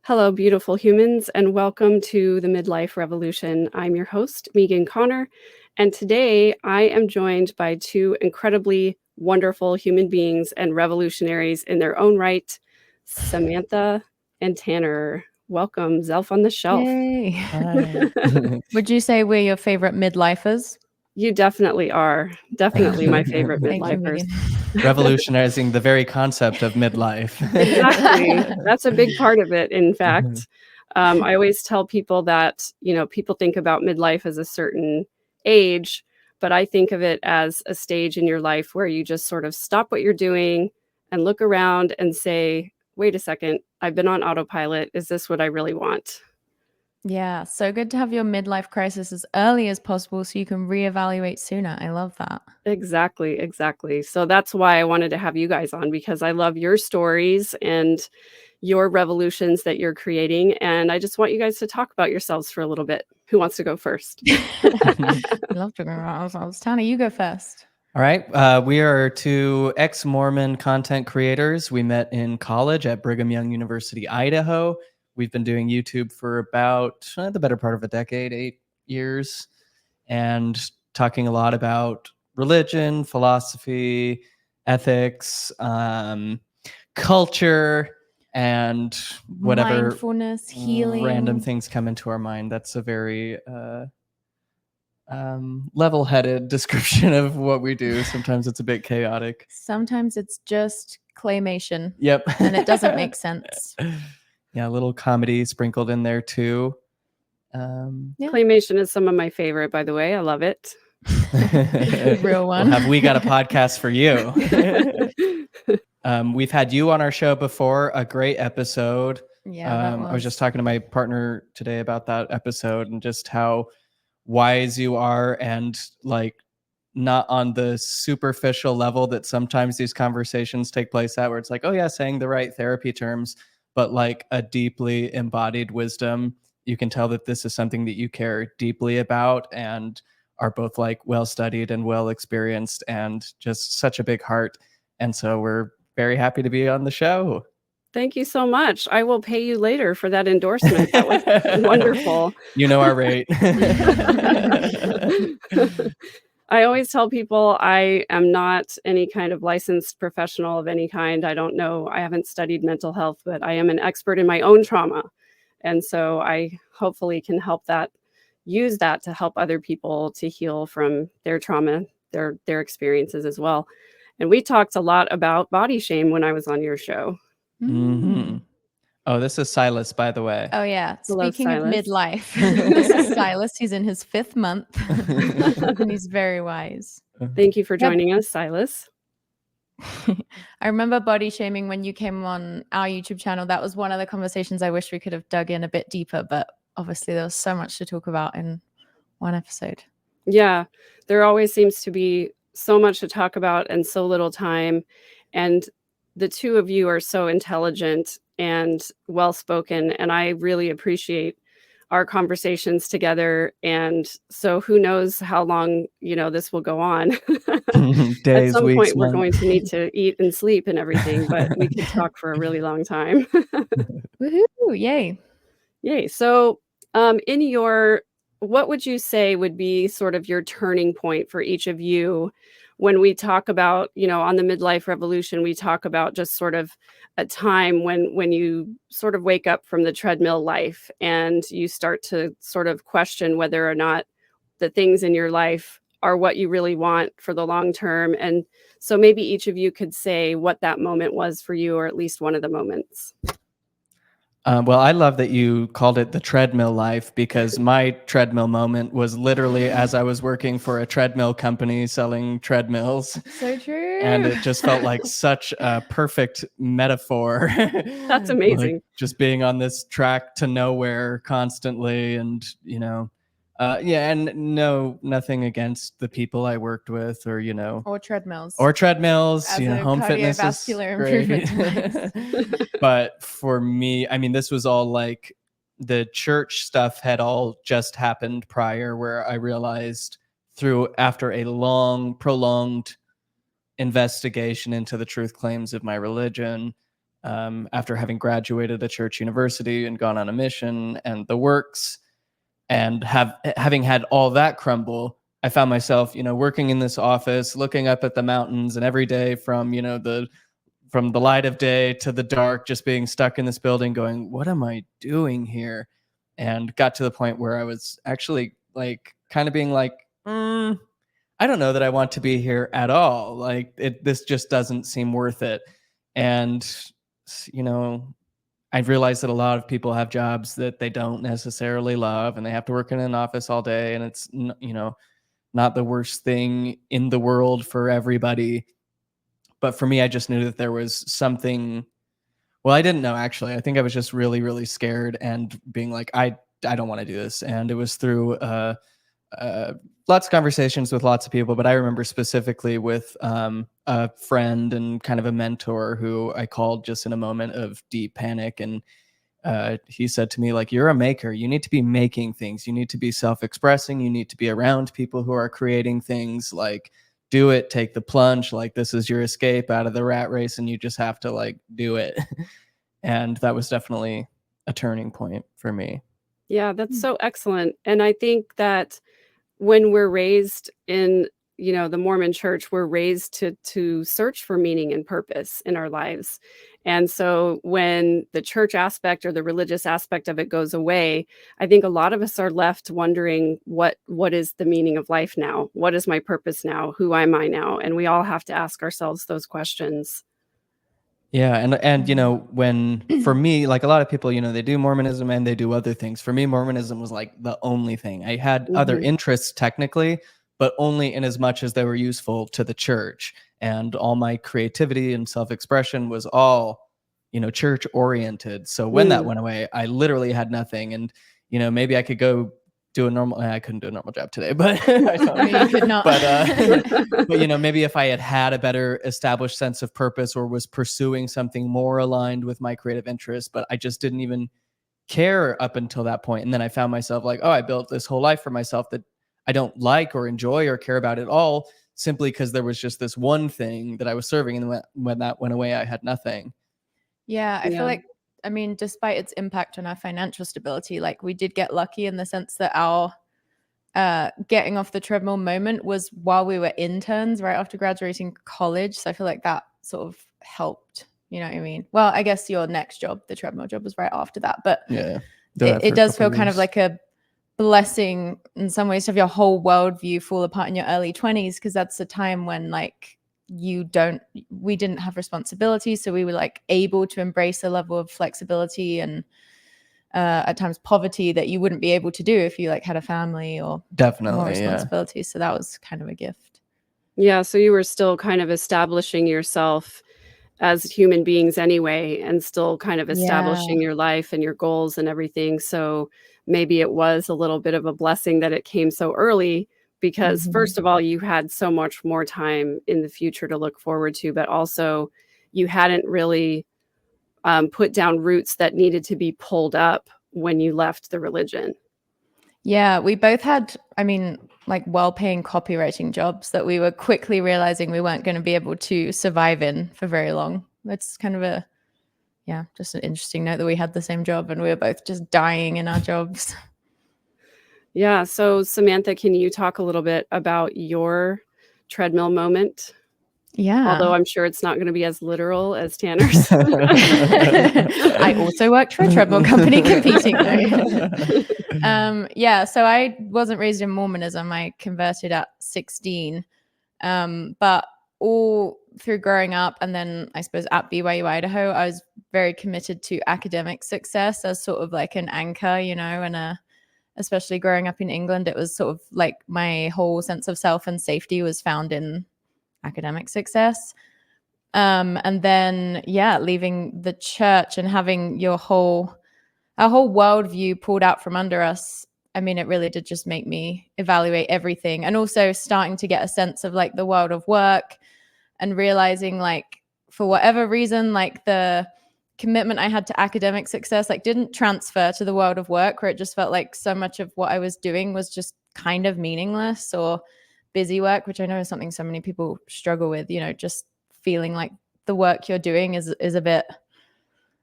Hello, beautiful humans, and welcome to the Midlife Revolution. I'm your host, Megan Connor, and today I am joined by two incredibly wonderful human beings and revolutionaries in their own right, Samantha and Tanner. Welcome, Zelph on the shelf. Yay. Hi. Would you say we're your favorite midlifers? You definitely are. Definitely my favorite Thank you, midlifers. Megan. Revolutionizing the very concept of midlife. Exactly. That's a big part of it, in fact. I always tell people that, people think about midlife as a certain age, but I think of it as a stage in your life where you just sort of stop what you're doing and look around and say, wait a second, I've been on autopilot. Is this what I really want? Yeah, so good to have your midlife crisis as early as possible so you can reevaluate sooner. I love that. Exactly, exactly. So that's why I wanted to have you guys on, because I love your stories and your revolutions that you're creating. And I just want you guys to talk about yourselves for a little bit. Who wants to go first? I love talking about ourselves. Tanner, you go first. All right. We are two ex-Mormon content creators. We met in college at Brigham Young University, Idaho. We've been doing YouTube for about the better part of a decade, 8 years, and talking a lot about religion, philosophy, ethics, culture, and whatever Mindfulness, healing. random things come into our mind. That's a very level-headed description of what we do. Sometimes it's a bit chaotic. Sometimes it's just claymation. Yep. And it doesn't make sense. Yeah, a little comedy sprinkled in there too. Yeah. Claymation is some of my favorite, by the way. I love it. Real one. Well, have we got a podcast for you? We've had you on our show before, a great episode. Yeah, I was just talking to my partner today about that episode and just how wise you are, and like not on the superficial level that sometimes these conversations take place at, where it's like, oh yeah, saying the right therapy terms, but like a deeply embodied wisdom. You can tell that this is something that you care deeply about and are both like well studied and well experienced and just such a big heart. And so we're very happy to be on the show. Thank you so much. I will pay you later for that endorsement. That was wonderful. You know our rate. I always tell people I am not any kind of licensed professional of any kind. I don't know. I haven't studied mental health, but I am an expert in my own trauma. And so I hopefully can use that to help other people to heal from their trauma, their experiences as well. And we talked a lot about body shame when I was on your show. Mm-hmm. Oh, this is Silas, by the way. Oh, yeah. Hello, Speaking of Silas. midlife, this is Silas. He's in his 5th month and he's very wise. Thank you for joining us, Silas. I remember body shaming when you came on our YouTube channel. That was one of the conversations I wish we could have dug in a bit deeper, but obviously there was so much to talk about in one episode. Yeah, there always seems to be so much to talk about and so little time. And the two of you are so intelligent and well-spoken, and I really appreciate our conversations together. And so who knows how long, this will go on. Days, At some weeks, point, we're months. going to need to eat and sleep and everything, but we could talk for a really long time. Woohoo! Yay! Yay. So what would you say would be sort of your turning point for each of you when we talk about, on the midlife revolution, we talk about just sort of a time when you sort of wake up from the treadmill life and you start to sort of question whether or not the things in your life are what you really want for the long term. And so maybe each of you could say what that moment was for you, or at least one of the moments. Well, I love that you called it the treadmill life, because my treadmill moment was literally as I was working for a treadmill company selling treadmills. So true. And it just felt like such a perfect metaphor. That's amazing. Like just being on this track to nowhere constantly, and and nothing against the people I worked with, or or treadmills. As home fitness is cardiovascular great. improvement device. But for me, I mean, this was all like the church stuff had all just happened prior, where I realized after a long, prolonged investigation into the truth claims of my religion, after having graduated a church university and gone on a mission and the works, and having had all that crumble, I found myself, working in this office, looking up at the mountains, and every day from, from the light of day to the dark, just being stuck in this building going, what am I doing here? And got to the point where I was actually like kind of being like, I don't know that I want to be here at all. Like this just doesn't seem worth it. And, you know, I realized that a lot of people have jobs that they don't necessarily love and they have to work in an office all day. And it's, not the worst thing in the world for everybody. But for me, I just knew that there was something. Well, I didn't know, actually. I think I was just really, really scared and being like, I don't want to do this. And it was through lots of conversations with lots of people, but I remember specifically with a friend and kind of a mentor who I called just in a moment of deep panic. And he said to me, like, you're a maker. You need to be making things. You need to be self-expressing. You need to be around people who are creating things. Like, do it, take the plunge. Like, this is your escape out of the rat race, and you just have to like do it. And that was definitely a turning point for me. Yeah, that's so excellent. And I think that when we're raised in, the Mormon church, we're raised to search for meaning and purpose in our lives. And so when the church aspect or the religious aspect of it goes away, I think a lot of us are left wondering what is the meaning of life now? What is my purpose now? Who am I now? And we all have to ask ourselves those questions. Yeah, and when for me, like a lot of people, they do Mormonism and they do other things. For me, Mormonism was like the only thing. I had other interests technically, but only in as much as they were useful to the church. And all my creativity and self-expression was all, church oriented. So when that went away, I literally had nothing. And maybe I could go do a normal. I couldn't do a normal job today, but I don't. You could not. But maybe if I had a better established sense of purpose or was pursuing something more aligned with my creative interests, but I just didn't even care up until that point. And then I found myself like, oh, I built this whole life for myself that I don't like or enjoy or care about at all, simply because there was just this one thing that I was serving. And when that went away, I had nothing. Yeah, I feel like, despite its impact on our financial stability, like we did get lucky in the sense that our getting off the treadmill moment was while we were interns right after graduating college. So I feel like that sort of helped, you know what I mean? Well, I guess your next job, the treadmill job, was right after that. But yeah, it does feel kind of like a blessing in some ways to have your whole worldview fall apart in your early 20s, because that's a time when like we didn't have responsibility, so we were like able to embrace a level of flexibility and at times poverty that you wouldn't be able to do if you like had a family or definitely more responsibility. So that was kind of a gift. Yeah, so you were still kind of establishing yourself as human beings anyway, and still kind of establishing your life and your goals and everything. So maybe it was a little bit of a blessing that it came so early, because first of all, you had so much more time in the future to look forward to, but also you hadn't really put down roots that needed to be pulled up when you left the religion. Yeah, we both had, like well-paying copywriting jobs that we were quickly realizing we weren't going to be able to survive in for very long. That's kind of just an interesting note that we had the same job and we were both just dying in our jobs. Yeah. So Samantha, can you talk a little bit about your treadmill moment? Yeah. Although I'm sure it's not going to be as literal as Tanner's. I also worked for a treadmill company competing. So I wasn't raised in Mormonism. I converted at 16. But all through growing up and then I suppose at BYU Idaho, I was very committed to academic success as sort of like an anchor, and especially growing up in England, it was sort of like my whole sense of self and safety was found in academic success. And then, leaving the church and having our whole worldview pulled out from under us. It really did just make me evaluate everything, and also starting to get a sense of like the world of work and realizing like for whatever reason, like the commitment I had to academic success like didn't transfer to the world of work, where it just felt like so much of what I was doing was just kind of meaningless or busy work, which I know is something so many people struggle with, just feeling like the work you're doing is a bit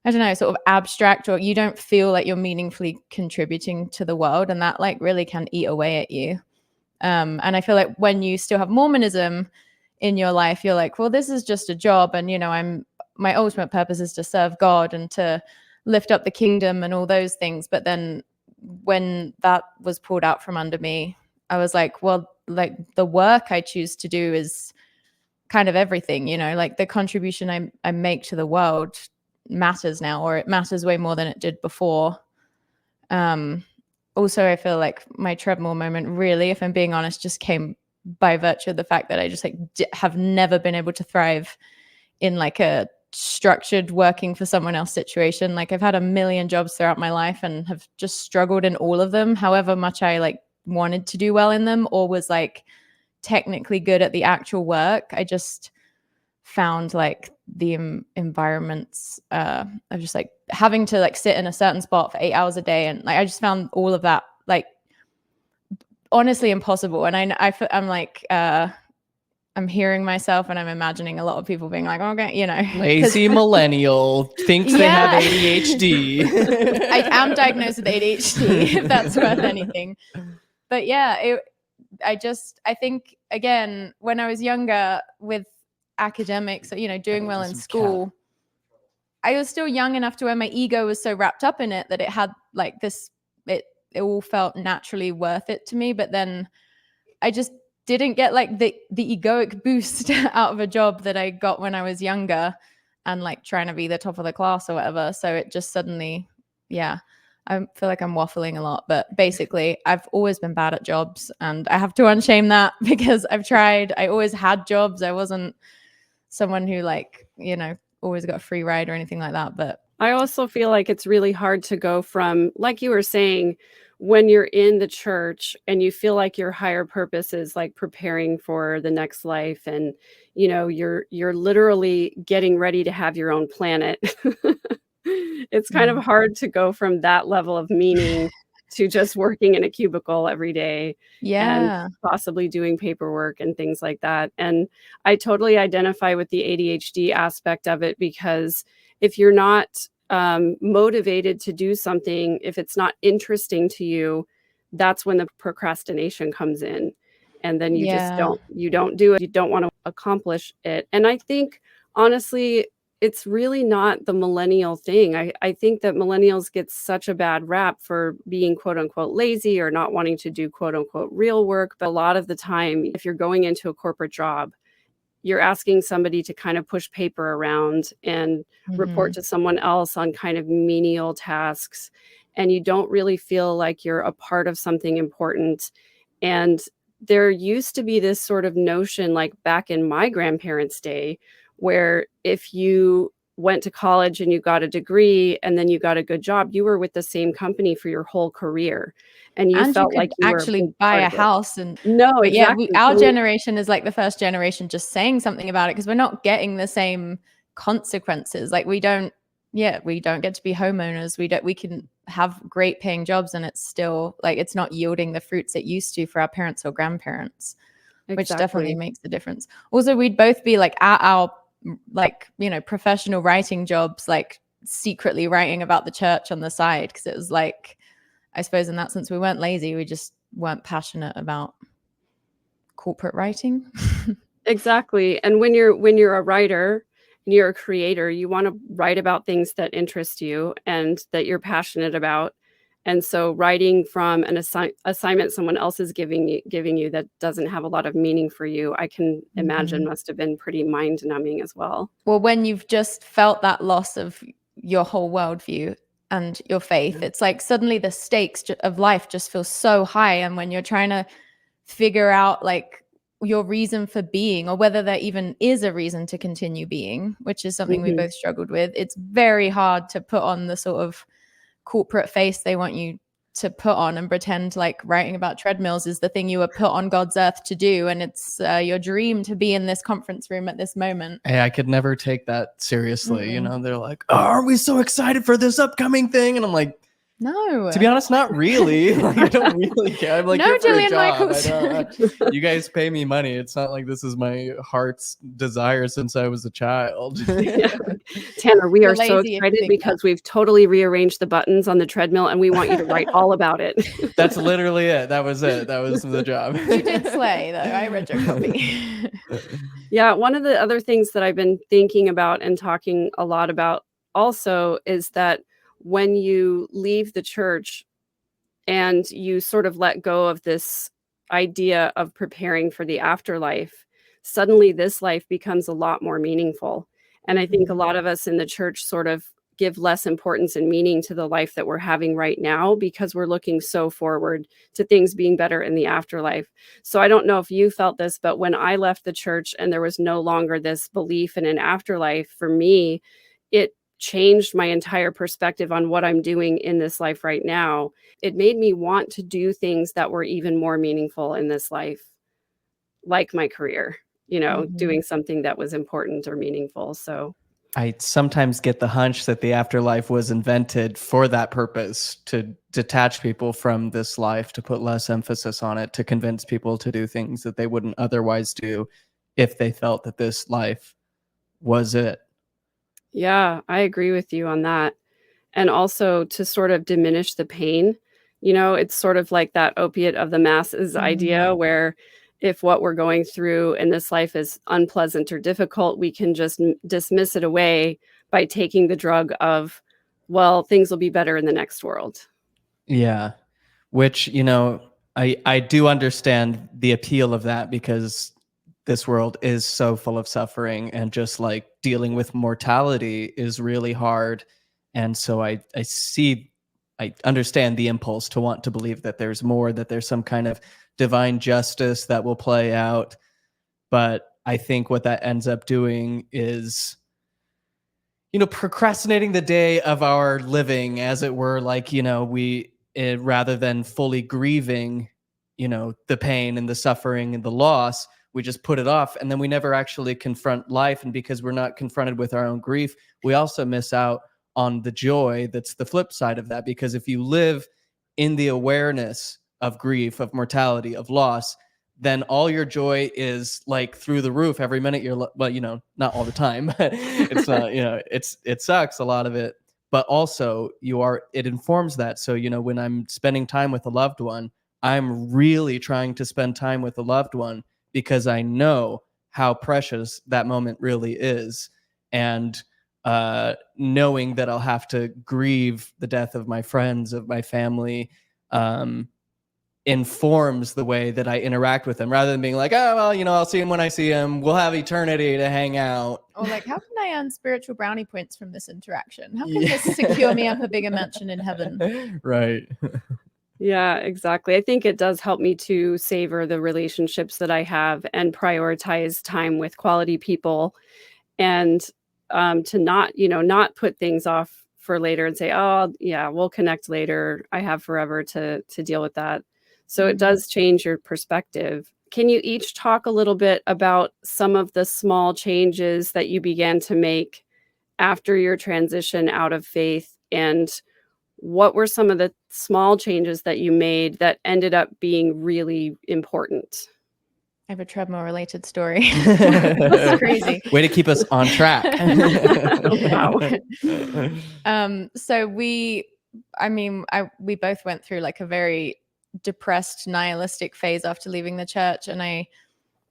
I don't know, sort of abstract, or you don't feel like you're meaningfully contributing to the world, and that like really can eat away at you. And I feel like when you still have Mormonism in your life, you're like, well, this is just a job, and my ultimate purpose is to serve God and to lift up the kingdom and all those things. But then when that was pulled out from under me, I was like, well, like the work I choose to do is kind of everything, like the contribution I make to the world matters now, or it matters way more than it did before. Also, I feel like my treadmill moment really, if I'm being honest, just came by virtue of the fact that I just like have never been able to thrive in like a structured working for someone else situation. Like I've had a million jobs throughout my life and have just struggled in all of them, however much I like wanted to do well in them or was like technically good at the actual work. I just found like the environments of just like having to like sit in a certain spot for 8 hours a day, and like I just found all of that like honestly impossible. And I'm like I'm hearing myself and I'm imagining a lot of people being like, okay, lazy millennial thinks they have ADHD. I am diagnosed with ADHD, if that's worth anything. But yeah, I think again, when I was younger with academics, doing well in school, I was still young enough to where my ego was so wrapped up in it that it had like this, it all felt naturally worth it to me. But then I just didn't get like the egoic boost out of a job that I got when I was younger and like trying to be the top of the class or whatever. So it just suddenly, yeah, I feel like I'm waffling a lot, but basically I've always been bad at jobs, and I have to unshame that because I've tried. I always had jobs. I wasn't someone who like, always got a free ride or anything like that. But I also feel like it's really hard to go from, like you were saying, when you're in the church and you feel like your higher purpose is like preparing for the next life, and you're literally getting ready to have your own planet. It's kind of hard to go from that level of meaning to just working in a cubicle every day and possibly doing paperwork and things like that. And I totally identify with the ADHD aspect of it, because if you're not motivated to do something, if it's not interesting to you, that's when the procrastination comes in. And then you just don't do it. You don't want to accomplish it. And I think, honestly, it's really not the millennial thing. I think that millennials get such a bad rap for being quote unquote lazy or not wanting to do quote unquote real work. But a lot of the time, if you're going into a corporate job, you're asking somebody to kind of push paper around and report to someone else on kind of menial tasks. And you don't really feel like you're a part of something important. And there used to be this sort of notion, like back in my grandparents' day, where if you went to college and you got a degree and then you got a good job, you were with the same company for your whole career. And you felt could like you were actually buy a house. And no, exactly. Our generation is like the first generation just saying something about it, because we're not getting the same consequences. Like we don't get to be homeowners. We can have great paying jobs and it's still like it's not yielding the fruits it used to for our parents or grandparents. Exactly. Which definitely makes a difference. Also, we'd both be like at our like, professional writing jobs, like secretly writing about the church on the side, because it was like, I suppose in that sense, we weren't lazy. We just weren't passionate about corporate writing. Exactly. And when you're a writer and you're a creator, you want to write about things that interest you and that you're passionate about. And so writing from an assignment someone else is giving you that doesn't have a lot of meaning for you, I can imagine must have been pretty mind numbing as well. Well, when you've just felt that loss of your whole worldview and your faith, it's like suddenly the stakes of life just feel so high. And when you're trying to figure out like your reason for being, or whether there even is a reason to continue being, which is something we both struggled with, it's very hard to put on the sort of corporate face they want you to put on and pretend like writing about treadmills is the thing you were put on God's earth to do, and it's your dream to be in this conference room at this moment. Hey, I could never take that seriously. They're like, oh, aren't we so excited for this upcoming thing? And I'm like, No. To be honest, not really. Like, I don't really care. I'm like, No, here for a Jillian job. Michaels. You guys pay me money. It's not like this is my heart's desire since I was a child. Yeah. Tanner, we You're are so lazy if you excited think because we've totally rearranged the buttons on the treadmill and we want you to write all about it. That's literally it. That was it. That was the job. You did slay, though. I read your copy. Yeah, one of the other things that I've been thinking about and talking a lot about also is that when you leave the church and you sort of let go of this idea of preparing for the afterlife, suddenly this life becomes a lot more meaningful. And I think a lot of us in the church sort of give less importance and meaning to the life that we're having right now because we're looking so forward to things being better in the afterlife. So I don't know if you felt this, but when I left the church and there was no longer this belief in an afterlife, for me, it changed my entire perspective on what I'm doing in this life right now. It made me want to do things that were even more meaningful in this life, like my career, doing something that was important or meaningful. So I sometimes get the hunch that the afterlife was invented for that purpose, to detach people from this life, to put less emphasis on it, to convince people to do things that they wouldn't otherwise do if they felt that this life was it. yeah, I agree with you on that. And also to sort of diminish the pain. It's sort of like that opiate of the masses idea where if what we're going through in this life is unpleasant or difficult, we can just dismiss it away by taking the drug of, well, things will be better in the next world. Yeah. Which, I do understand the appeal of that, because this world is so full of suffering, and just like dealing with mortality is really hard. And so I understand the impulse to want to believe that there's more, that there's some kind of divine justice that will play out. But I think what that ends up doing is, procrastinating the day of our living, as it were. Like, rather than fully grieving, the pain and the suffering and the loss, we just put it off, and then we never actually confront life. And because we're not confronted with our own grief, we also miss out on the joy that's the flip side of that. Because if you live in the awareness of grief, of mortality, of loss, then all your joy is like through the roof every minute. Well, not all the time. It's not, it sucks, a lot of it, but also it informs that. So, when I'm spending time with a loved one, I'm really trying to spend time with a loved one, because I know how precious that moment really is. And knowing that I'll have to grieve the death of my friends, of my family, informs the way that I interact with them, rather than being like, oh, well, I'll see him when I see him. We'll have eternity to hang out. Or like, how can I earn spiritual brownie points from this interaction? How can this secure me up a bigger mansion in heaven? Right. Yeah, exactly. I think it does help me to savor the relationships that I have and prioritize time with quality people, and to not put things off for later and say, oh, yeah, we'll connect later. I have forever to deal with that. So it does change your perspective. Can you each talk a little bit about some of the small changes that you began to make after your transition out of faith, and what were some of the small changes that you made that ended up being really important? I have a treadmill related story. That's crazy. Way to keep us on track. Wow. So we both went through like a very depressed, nihilistic phase after leaving the church. And I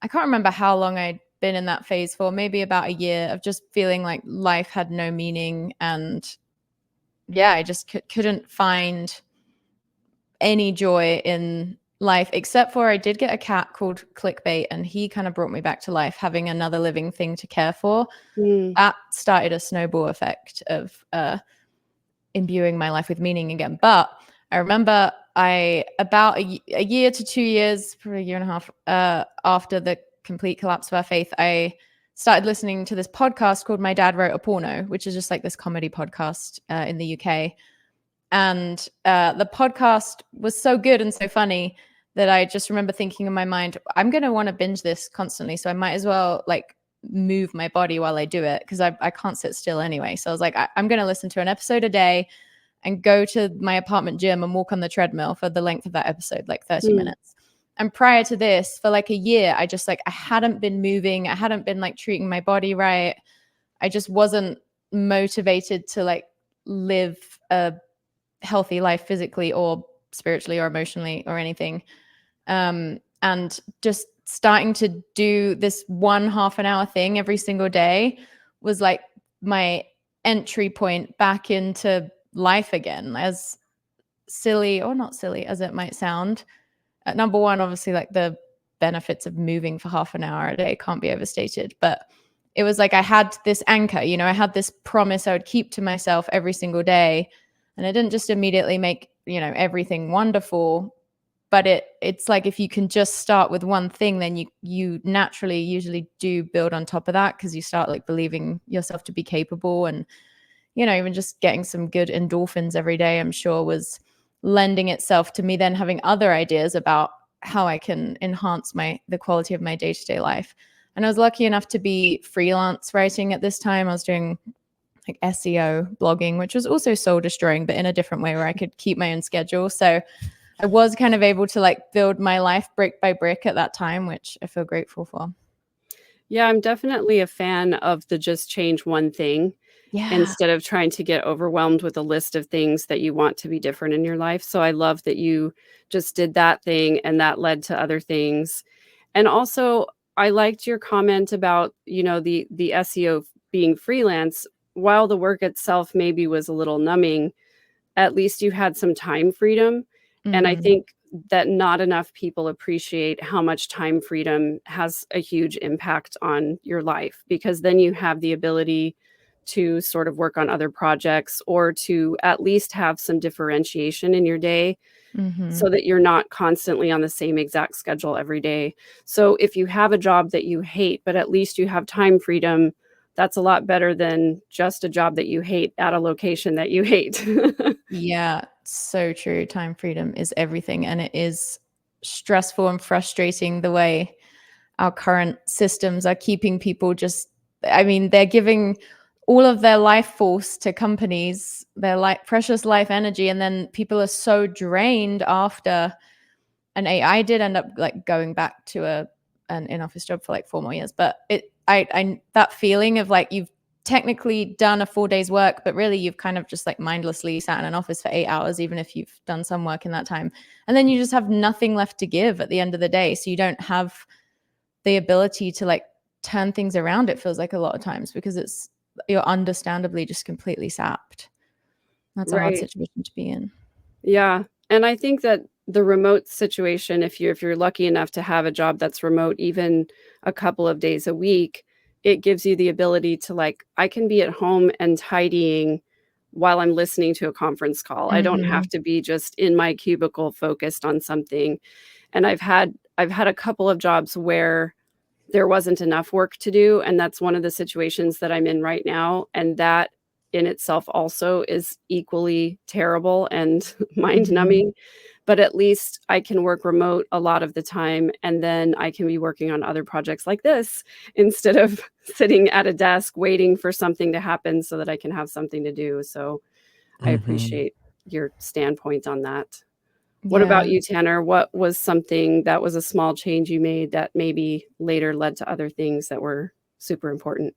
can't remember how long I'd been in that phase for, maybe about a year, of just feeling like life had no meaning. And yeah, I just couldn't find any joy in life, except for I did get a cat called Clickbait, and he kind of brought me back to life, having another living thing to care for. That started a snowball effect of imbuing my life with meaning again. But I remember about a year to 2 years, probably a year and a half after the complete collapse of our faith, I started listening to this podcast called My Dad Wrote a Porno, which is just like this comedy podcast in the UK. And the podcast was so good and so funny that I just remember thinking in my mind, I'm going to want to binge this constantly. So I might as well like move my body while I do it, because I can't sit still anyway. So I was like, I'm going to listen to an episode a day. and go to my apartment gym and walk on the treadmill for the length of that episode, like 30 minutes. And prior to this, for like a year, I just like, I hadn't been moving. I hadn't been like treating my body right. I just wasn't motivated to like live a healthy life physically or spiritually or emotionally or anything. And just starting to do this 1.5 hour thing every single day was like my entry point back into life again, as silly or not silly as it might sound. Number one, obviously, like the benefits of moving for half an hour a day can't be overstated, but it was like I had this anchor, you know, I had this promise I would keep to myself every single day. And I didn't just immediately make, you know, everything wonderful, but it's like if you can just start with one thing, then you naturally usually do build on top of that, because you start like believing yourself to be capable. And you know, even just getting some good endorphins every day, I'm sure, was lending itself to me then having other ideas about how I can enhance the quality of my day-to-day life. And I was lucky enough to be freelance writing at this time. I was doing like SEO blogging, which was also soul destroying, but in a different way, where I could keep my own schedule. So I was kind of able to like build my life brick by brick at that time, which I feel grateful for. Yeah, I'm definitely a fan of the just change one thing Yeah. instead of trying to get overwhelmed with a list of things that you want to be different in your life. So I love that you just did that thing and that led to other things. And also, I liked your comment about, you know, the SEO being freelance. While the work itself maybe was a little numbing, at least you had some time freedom. And I Mm-hmm. think that not enough people appreciate how much time freedom has a huge impact on your life, because then you have the ability to sort of work on other projects, or to at least have some differentiation in your day, Mm-hmm. so that you're not constantly on the same exact schedule every day. So if you have a job that you hate, but at least you have time freedom, that's a lot better than just a job that you hate at a location that you hate. Yeah, so true. Time freedom is everything. And it is stressful and frustrating the way our current systems are keeping people just, I mean, they're giving all of their life force to companies, their precious life energy. And then people are so drained after. And I did end up like going back to an in-office job for like 4 more years. But I that feeling of like you've technically done a 4 days work, but really you've kind of just like mindlessly sat in an office for 8 hours, even if you've done some work in that time. And then you just have nothing left to give at the end of the day. So you don't have the ability to like turn things around, it feels like a lot of times, because you're understandably just completely sapped. That's a hard Right. situation to be in. Yeah. And I think that the remote situation, if you're lucky enough to have a job that's remote, even a couple of days a week, it gives you the ability to, like, I can be at home and tidying while I'm listening to a conference call. I don't Mm-hmm. have to be just in my cubicle focused on something. And I've had a couple of jobs where there wasn't enough work to do, and that's one of the situations that I'm in right now, and that in itself also is equally terrible and Mm-hmm. mind-numbing, but at least I can work remote a lot of the time, and then I can be working on other projects like this instead of sitting at a desk waiting for something to happen so that I can have something to do. So I Mhm. appreciate your standpoint on that. What Yeah. about you, Tanner? What was something that was a small change you made that maybe later led to other things that were super important?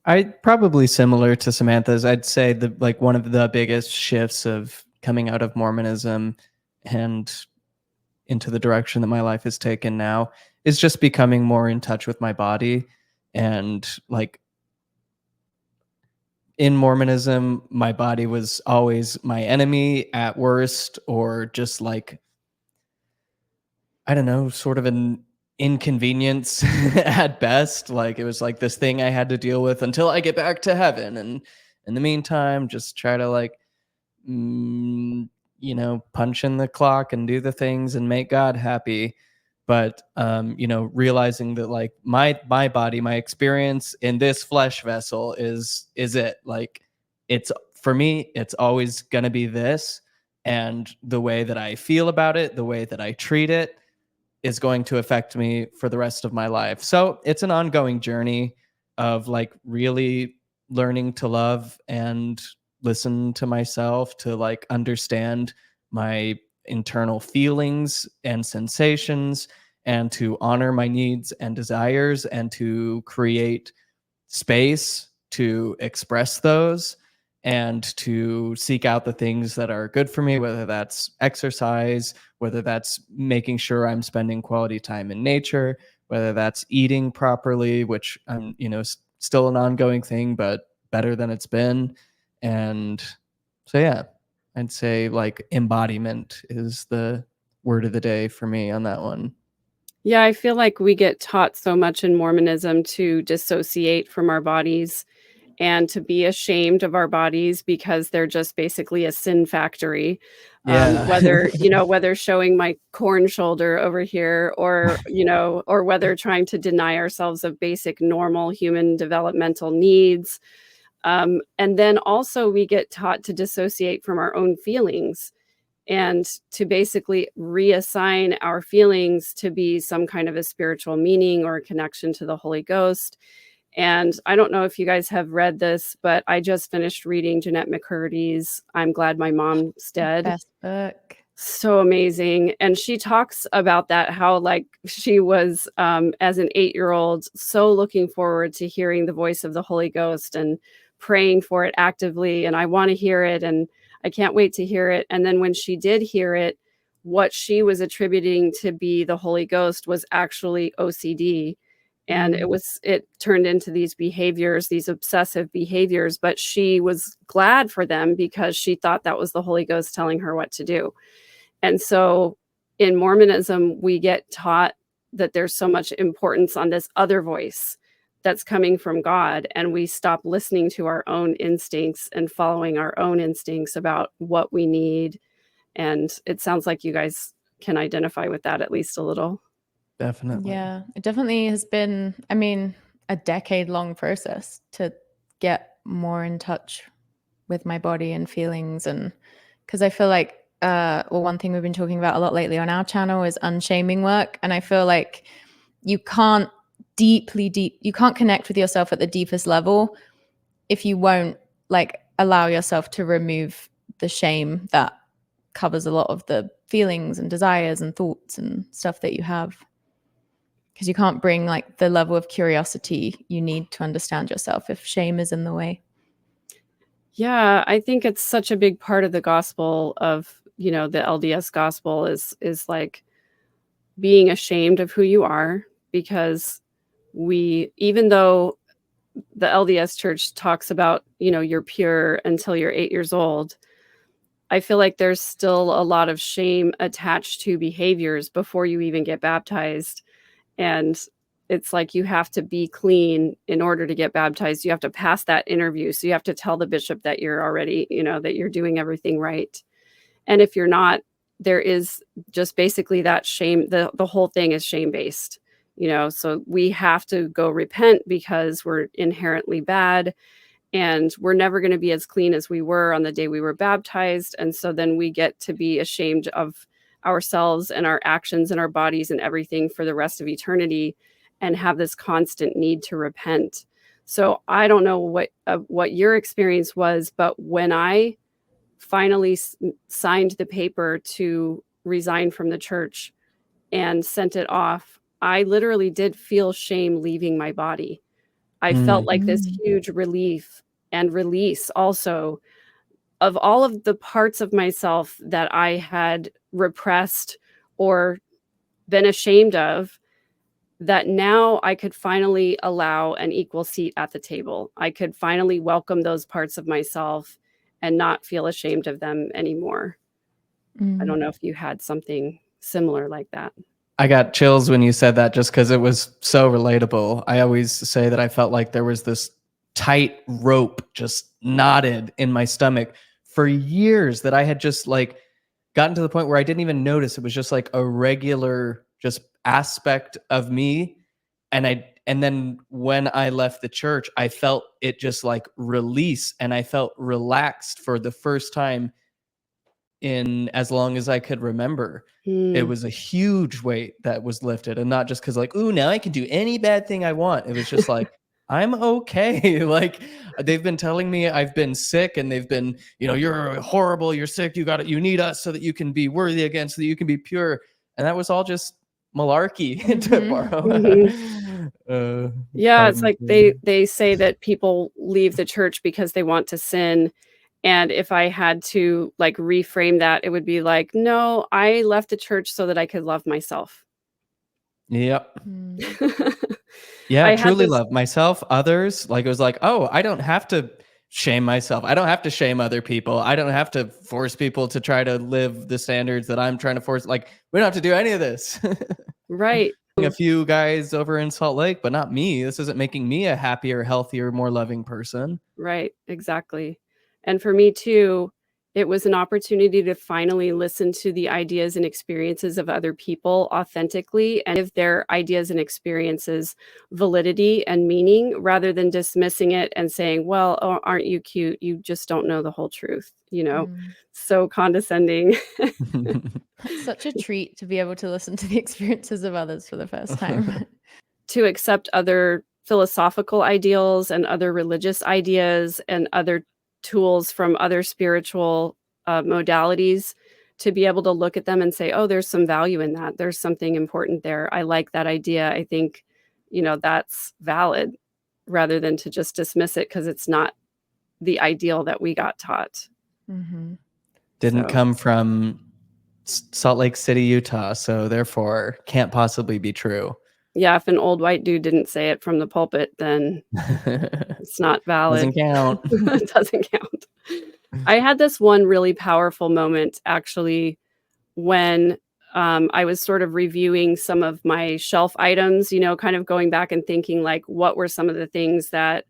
I probably similar to Samantha's. I'd say the like one of the biggest shifts of coming out of Mormonism and into the direction that my life has taken now is just becoming more in touch with my body. And like in Mormonism, my body was always my enemy at worst, or just like, I don't know, sort of an inconvenience at best. Like it was like this thing I had to deal with until I get back to heaven. And in the meantime, just try to like, mm, punch in the clock and do the things and make God happy. But realizing that like my body, my experience in this flesh vessel is it. Like it's for me, it's always gonna be this. And the way that I feel about it, the way that I treat it is going to affect me for the rest of my life. So it's an ongoing journey of like really learning to love and listen to myself, to like understand my internal feelings and sensations, and to honor my needs and desires, and to create space to express those, and to seek out the things that are good for me, whether that's exercise, whether that's making sure I'm spending quality time in nature, whether that's eating properly, which I'm, still an ongoing thing, but better than it's been. And so, yeah, I'd say like embodiment is the word of the day for me on that one. Yeah, I feel like we get taught so much in Mormonism to dissociate from our bodies and to be ashamed of our bodies because they're just basically a sin factory. Yeah. Whether showing my corn shoulder over here, or whether trying to deny ourselves of basic normal human developmental needs. And then also we get taught to dissociate from our own feelings and to basically reassign our feelings to be some kind of a spiritual meaning or a connection to the Holy Ghost. And I don't know if you guys have read this, but I just finished reading Jeanette McCurdy's I'm Glad My Mom's Dead. Best book. So amazing. And she talks about that, how like she was, as an 8-year-old, so looking forward to hearing the voice of the Holy Ghost and praying for it actively. And I want to hear it. And I can't wait to hear it. And then when she did hear it, what she was attributing to be the Holy Ghost was actually OCD. And it turned into these behaviors, these obsessive behaviors, but she was glad for them because she thought that was the Holy Ghost telling her what to do. And so in Mormonism, we get taught that there's so much importance on this other voice that's coming from God, and we stop listening to our own instincts and following our own instincts about what we need. And it sounds like you guys can identify with that at least a little. Definitely. Yeah, it definitely has been, I mean, a decade-long process to get more in touch with my body and feelings. And because I feel like, one thing we've been talking about a lot lately on our channel is unshaming work. And I feel like you can't you can't connect with yourself at the deepest level if you won't like allow yourself to remove the shame that covers a lot of the feelings and desires and thoughts and stuff that you have. Because you can't bring like the level of curiosity you need to understand yourself if shame is in the way. Yeah, I think it's such a big part of the gospel of, the LDS gospel is like being ashamed of who you are, because even though the LDS church talks about, you're pure until you're 8 years old, I feel like there's still a lot of shame attached to behaviors before you even get baptized. And it's like you have to be clean in order to get baptized. You have to pass that interview. So you have to tell the bishop that you're already, that you're doing everything right. And if you're not, there is just basically that shame. The whole thing is shame-based, so we have to go repent because we're inherently bad. And we're never going to be as clean as we were on the day we were baptized. And so then we get to be ashamed of ourselves and our actions and our bodies and everything for the rest of eternity, and have this constant need to repent. So I don't know what your experience was, but when I finally signed the paper to resign from the church and sent it off, I literally did feel shame leaving my body. I felt like this huge relief and release also of all of the parts of myself that I had repressed or been ashamed of, that now I could finally allow an equal seat at the table. I could finally welcome those parts of myself and not feel ashamed of them anymore. I don't know if you had something similar like that. I got chills when you said that, just because it was so relatable. I always say that I felt like there was this tight rope just knotted in my stomach for years, that I had just like gotten to the point where I didn't even notice. It was just like a regular just aspect of me. And then when I left the church, I felt it just like release, and I felt relaxed for the first time in as long as I could remember. It was a huge weight that was lifted, and not just because like, ooh, now I can do any bad thing I want. It was just like, I'm okay. Like, they've been telling me I've been sick, and they've been, you're horrible, you're sick, you need us so that you can be worthy again, so that you can be pure. And that was all just malarkey, to borrow Mhm. Yeah, it's pardon. like they say that people leave the church because they want to sin, and if I had to, like, reframe that, it would be like, "No, I left the church so that I could love myself." Yep. Mm. Yeah, I had truly this love myself, others. Like, it was like, oh, I don't have to shame myself. I don't have to shame other people. I don't have to force people to try to live the standards that I'm trying to force. Like, we don't have to do any of this. right. A few guys over in Salt Lake, but not me. This isn't making me a happier, healthier, more loving person. Right, exactly. And for me too, it was an opportunity to finally listen to the ideas and experiences of other people authentically and give their ideas and experiences validity and meaning rather than dismissing it and saying, well, oh, aren't you cute? You just don't know the whole truth, Mm. so condescending. It's such a treat to be able to listen to the experiences of others for the first time. To accept other philosophical ideals and other religious ideas and other tools from other spiritual modalities, to be able to look at them and say, oh, there's some value in that. There's something important there. I like that idea. I think, that's valid, rather than to just dismiss it because it's not the ideal that we got taught. Hmm. Didn't So, come from Salt Lake City, Utah, so therefore can't possibly be true. yeah, if an old white dude didn't say it from the pulpit, then it's not valid. Doesn't count. It doesn't count. I had this one really powerful moment actually when I was sort of reviewing some of my shelf items, kind of going back and thinking, like, what were some of the things that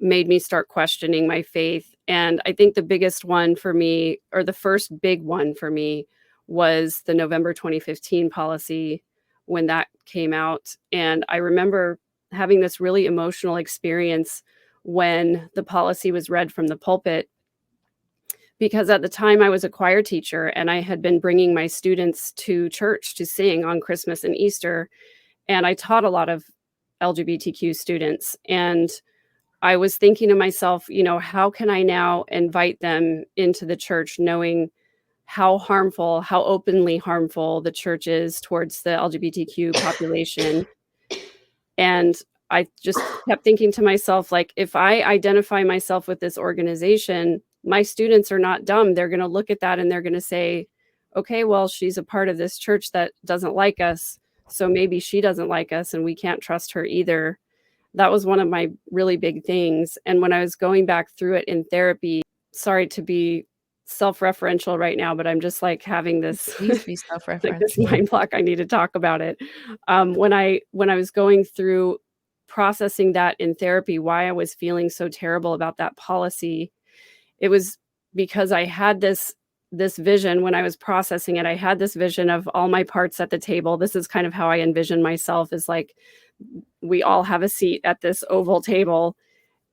made me start questioning my faith. And I think the biggest one for me, or the first big one for me, was the November 2015 policy when that came out. And I remember having this really emotional experience when the policy was read from the pulpit, because at the time I was a choir teacher and I had been bringing my students to church to sing on Christmas and Easter. And I taught a lot of LGBTQ students. And I was thinking to myself, how can I now invite them into the church knowing how harmful, how openly harmful the church is towards the LGBTQ population? And I just kept thinking to myself, like, if I identify myself with this organization, my students are not dumb. They're going to look at that and they're going to say, okay, well, she's a part of this church that doesn't like us. So maybe she doesn't like us and we can't trust her either. That was one of my really big things. And when I was going back through it in therapy, sorry to be self-referential right now, but I'm just like having this Please be like this self-referential. mind block. I need to talk about it. When I was going through processing that in therapy, why I was feeling so terrible about that policy, it was because I had this vision when I was processing it. I had this vision of all my parts at the table. This is kind of how I envision myself, is like we all have a seat at this oval table.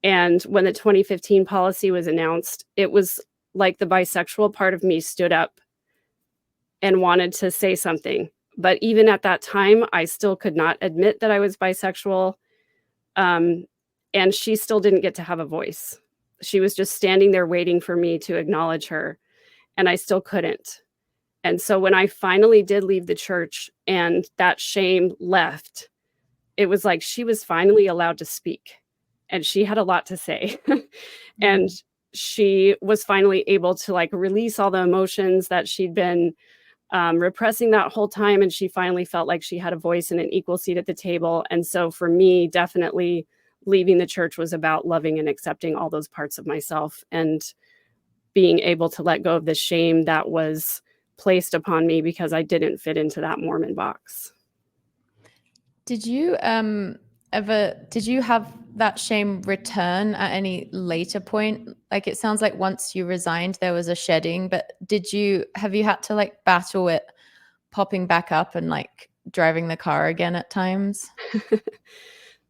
And when the 2015 policy was announced, it was like the bisexual part of me stood up and wanted to say something. But even at that time, I still could not admit that I was bisexual. Um, and she still didn't get to have a voice. She was just standing there waiting for me to acknowledge her, and I still couldn't. And so when I finally did leave the church and that shame left, it was like she was finally allowed to speak, and she had a lot to say. And Mm. she was finally able to, like, release all the emotions that she'd been repressing that whole time, and she finally felt like she had a voice and an equal seat at the table. And so for me, definitely leaving the church was about loving and accepting all those parts of myself and being able to let go of the shame that was placed upon me because I didn't fit into that Mormon box. Did you have that shame return at any later point? Like, it sounds like once you resigned there was a shedding, but have you had to, like, battle it popping back up and, like, driving the car again at times?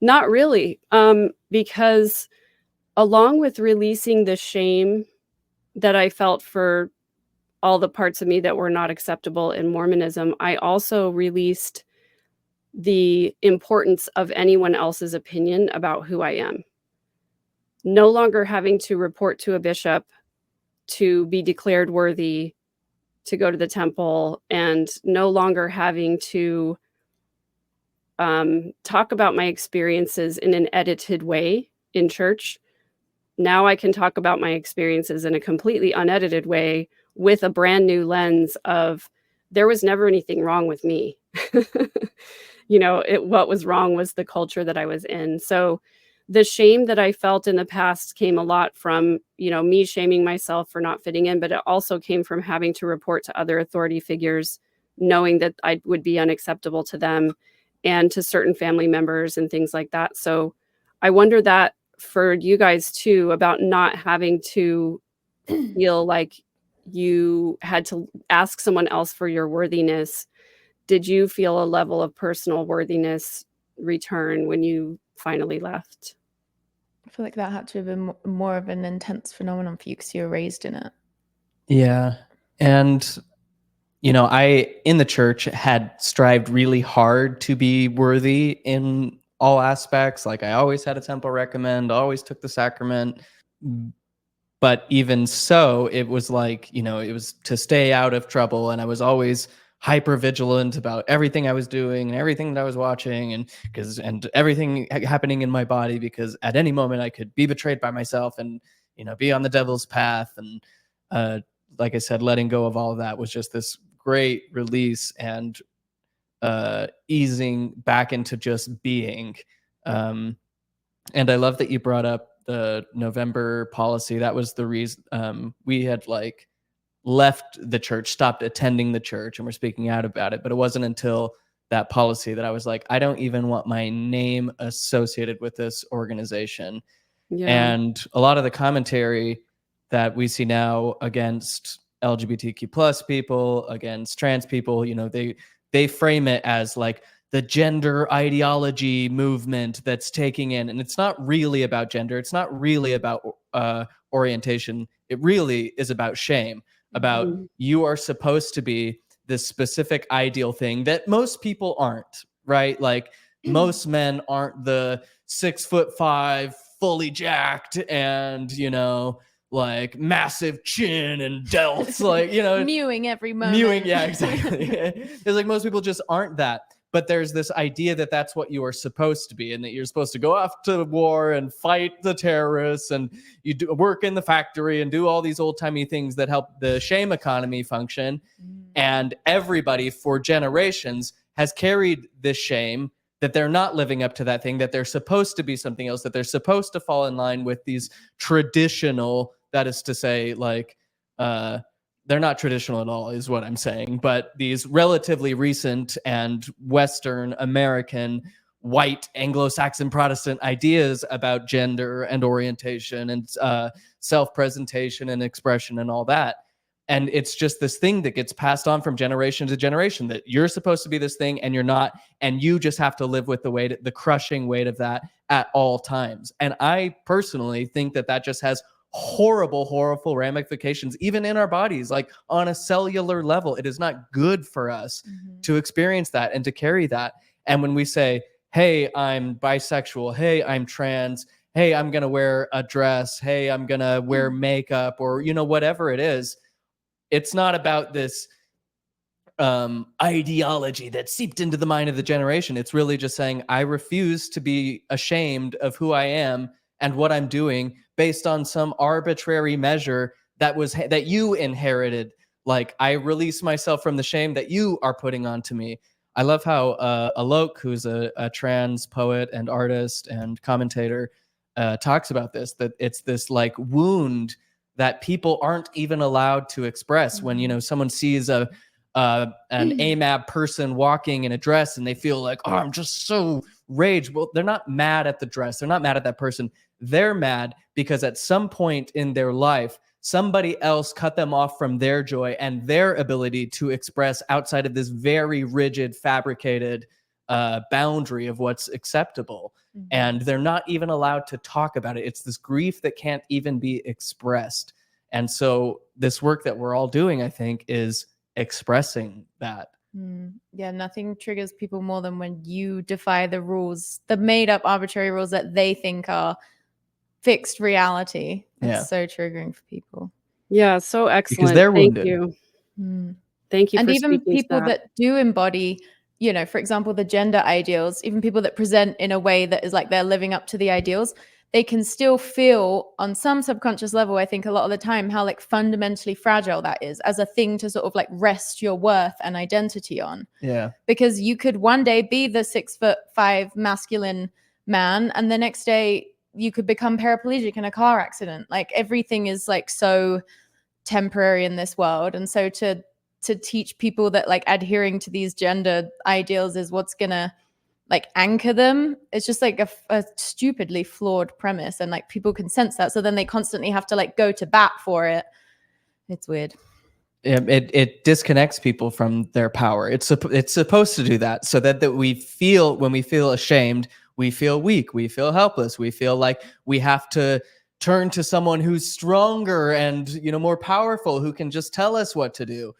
Not really, because along with releasing the shame that I felt for all the parts of me that were not acceptable in Mormonism, I also released the importance of anyone else's opinion about who I am. No longer having to report to a bishop to be declared worthy to go to the temple, and no longer having to talk about my experiences in an edited way in church. Now I can talk about my experiences in a completely unedited way with a brand new lens of there was never anything wrong with me. What was wrong was the culture that I was in. So the shame that I felt in the past came a lot from, me shaming myself for not fitting in, but it also came from having to report to other authority figures, knowing that I would be unacceptable to them and to certain family members and things like that. So I wonder that for you guys too, about not having to feel like you had to ask someone else for your worthiness. Did you feel a level of personal worthiness return when you finally left? I feel like that had to have been more of an intense phenomenon for you because you were raised in it. Yeah. And, I, in the church, had strived really hard to be worthy in all aspects. Like, I always had a temple recommend, always took the sacrament. But even so, it was like, it was to stay out of trouble. And I was always hyper vigilant about everything I was doing and everything that I was watching and everything happening in my body, because at any moment I could be betrayed by myself and, be on the devil's path. And like I said, letting go of all of that was just this great release and easing back into just being. And I love that you brought up the November policy. That was the reason we had left the church, stopped attending the church, and we're speaking out about it. But it wasn't until that policy that I was like, I don't even want my name associated with this organization. Yeah. And a lot of the commentary that we see now against LGBTQ plus people, against trans people, they frame it as like the gender ideology movement that's taking in. And it's not really about gender. It's not really about orientation. It really is about shame, about Mhm. you are supposed to be this specific ideal thing that most people aren't, right? Like most men aren't the 6'5", fully jacked and, like massive chin and delts, like, Mewing every moment. mewing. Yeah, exactly. It's like most people just aren't that. But there's this idea that that's what you are supposed to be, and that you're supposed to go off to war and fight the terrorists, and you work in the factory and do all these old timey things that help the shame economy function. And everybody for generations has carried this shame that they're not living up to that thing, that they're supposed to be something else, that they're supposed to fall in line with these traditional, that is to say, they're not traditional at all, is what I'm saying, but these relatively recent and Western American white Anglo-Saxon Protestant ideas about gender and orientation and self-presentation and expression and all that. And it's just this thing that gets passed on from generation to generation, that you're supposed to be this thing and you're not, and you just have to live with the weight, the crushing weight of that at all times. And I personally think that that just has horrible ramifications, even in our bodies, like on a cellular level. It is not good for us to experience that and to carry that. And when we say, hey, I'm bisexual, hey, I'm trans, hey, I'm going to wear a dress, hey, I'm going to wear makeup, or, whatever it is, it's not about this ideology that seeped into the mind of the generation. It's really just saying, I refuse to be ashamed of who I am and what I'm doing based on some arbitrary measure that you inherited. Like, I release myself from the shame that you are putting onto me. I love how Alok, who's a trans poet and artist and commentator, talks about this, that it's this like wound that people aren't even allowed to express. When someone sees an AMAB person walking in a dress and they feel like, oh, I'm just so raged. Well, they're not mad at the dress. They're not mad at that person. They're mad because at some point in their life, somebody else cut them off from their joy and their ability to express outside of this very rigid, fabricated boundary of what's acceptable. And they're not even allowed to talk about it. It's this grief that can't even be expressed. And so this work that we're all doing, I think, is expressing that. Yeah, nothing triggers people more than when you defy the rules, the made up arbitrary rules that they think are fixed reality. It's Yeah. so triggering for people. Yeah, so Because excellent. they're Thank wounded. you. Mm. Thank you And for even speaking to people that. that do embody, for example, the gender ideals, even people that present in a way that is like they're living up to the ideals, they can still feel on some subconscious level, I think a lot of the time, how like fundamentally fragile that is as a thing to sort of like rest your worth and identity on. Yeah. Because you could one day be the 6'5" masculine man, and the next day you could become paraplegic in a car accident. Like everything is like so temporary in this world. And so to teach people that like adhering to these gender ideals is what's gonna like anchor them, it's just like a stupidly flawed premise, and like people can sense that, so then they constantly have to like go to bat for it. It's weird. It disconnects people from their power. It's supposed to do that, so that we feel, when we feel ashamed, we feel weak, we feel helpless, we feel like we have to turn to someone who's stronger and more powerful, who can just tell us what to do.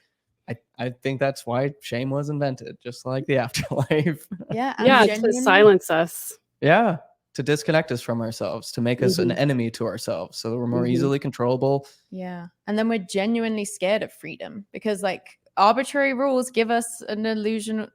I think that's why shame was invented, just like the afterlife. Yeah, and Yeah, to genuinely, silence us. Yeah, to disconnect us from ourselves, to make us an Mhm. enemy to ourselves, so that we're more Mhm. easily controllable. yeah. And then we're genuinely scared of freedom because like arbitrary rules give us an illusion,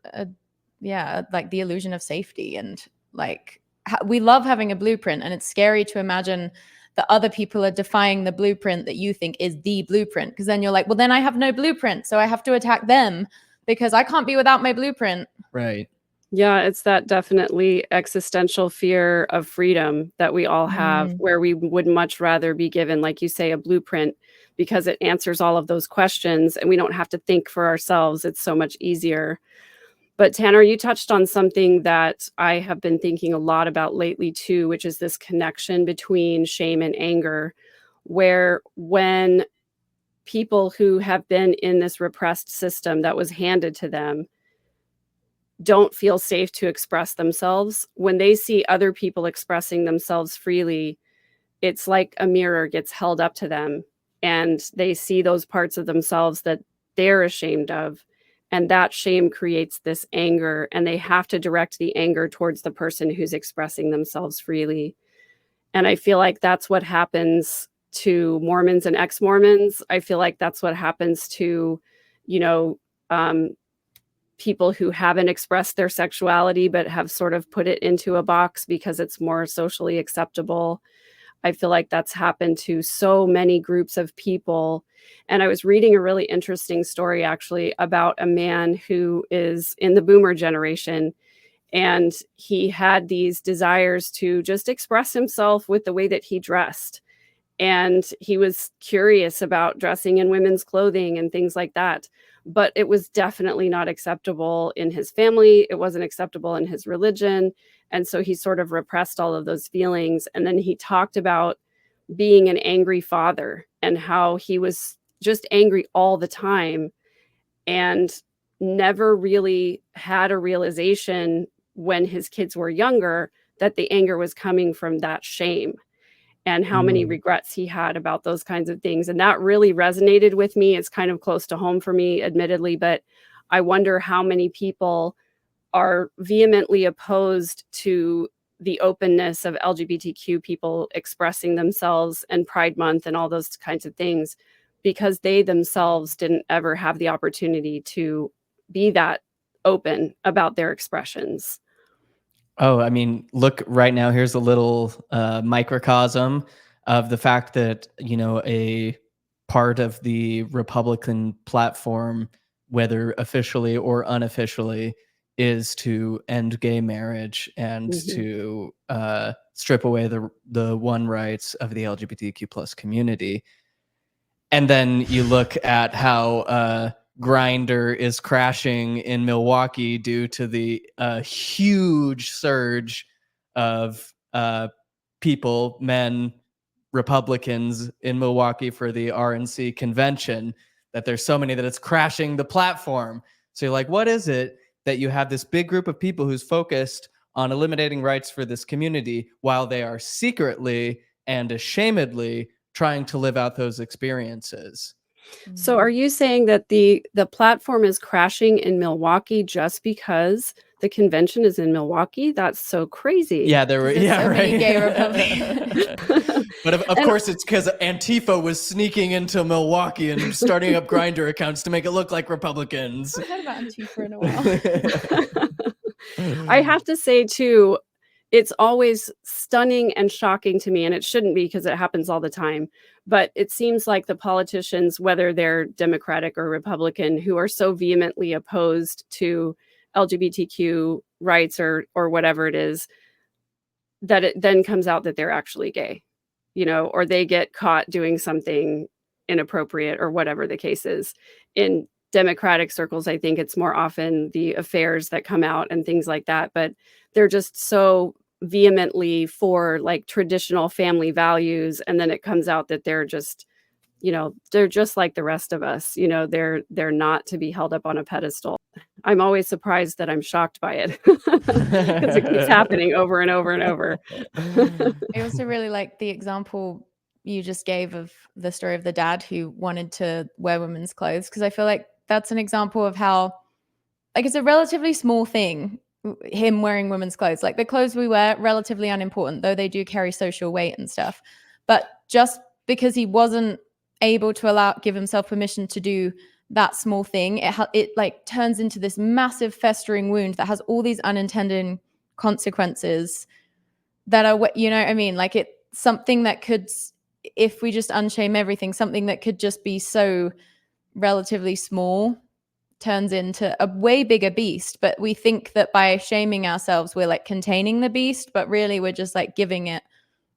like the illusion of safety. And like we love having a blueprint, and it's scary to imagine that other people are defying the blueprint that you think is the blueprint, because then you're like, well, then I have no blueprint, so I have to attack them because I can't be without my blueprint. Right. Yeah, it's that definitely existential fear of freedom that we all have, where we would much rather be given, like you say, a blueprint, because it answers all of those questions and we don't have to think for ourselves. It's so much easier. But Tanner, you touched on something that I have been thinking a lot about lately too, which is this connection between shame and anger, where when people who have been in this repressed system that was handed to them don't feel safe to express themselves, when they see other people expressing themselves freely, it's like a mirror gets held up to them and they see those parts of themselves that they're ashamed of. And that shame creates this anger, and they have to direct the anger towards the person who's expressing themselves freely. And I feel like that's what happens to Mormons and ex-Mormons. I feel like that's what happens to, you know, um, people who haven't expressed their sexuality but have sort of put it into a box because it's more socially acceptable. I feel like that's happened to so many groups of people. And I was reading a really interesting story actually about a man who is in the boomer generation, and he had these desires to just express himself with the way that he dressed. And he was curious about dressing in women's clothing and things like that. But it was definitely not acceptable in his family. It wasn't acceptable in his religion. And so he sort of repressed all of those feelings. And then he talked about being an angry father and how he was just angry all the time and never really had a realization when his kids were younger that the anger was coming from that shame, and how many regrets he had about those kinds of things. And that really resonated with me. It's kind of close to home for me, admittedly, but I wonder how many people are vehemently opposed to the openness of LGBTQ people expressing themselves and Pride Month and all those kinds of things, because they themselves didn't ever have the opportunity to be that open about their expressions. Oh, I mean, look right now, here's a little microcosm of the fact that, a part of the Republican platform, whether officially or unofficially, is to end gay marriage and Mhm. to strip away the one rights of the LGBTQ plus community. And then you look at how Grinder is crashing in Milwaukee due to the huge surge of people, men, Republicans in Milwaukee for the RNC convention, that there's so many that it's crashing the platform. So you're like, what is it that you have this big group of people who's focused on eliminating rights for this community while they are secretly and ashamedly trying to live out those experiences? So are you saying that the platform is crashing in Milwaukee just because the convention is in Milwaukee? That's so crazy. Yeah, there were. 'Cause there's Yeah, so many right. gay Republicans. But of And course, it's because Antifa was sneaking into Milwaukee and starting up Grindr accounts to make it look like Republicans. I heard about Antifa in a while. I have to say too, it's always stunning and shocking to me, and it shouldn't be because it happens all the time. But it seems like the politicians, whether they're Democratic or Republican, who are so vehemently opposed to LGBTQ rights or whatever it is, that it then comes out that they're actually gay, or they get caught doing something inappropriate or whatever the case is. In Democratic circles, I think it's more often the affairs that come out and things like that, but they're just so vehemently for like traditional family values, and then it comes out that they're just like the rest of us. They're not to be held up on a pedestal. I'm always surprised that I'm shocked by it because it keeps happening over and over and over. I also really like the example you just gave of the story of the dad who wanted to wear women's clothes, because I feel like that's an example of how, like, it's a relatively small thing, him wearing women's clothes. Like, the clothes we wear, relatively unimportant, though they do carry social weight and stuff. But just because he wasn't able to give himself permission to do that small thing, it like turns into this massive festering wound that has all these unintended consequences that are, you know what I mean? Like, it's something that could, if we just unshame everything, something that could just be so relatively small turns into a way bigger beast. But we think that by shaming ourselves, we're like containing the beast, but really we're just like giving it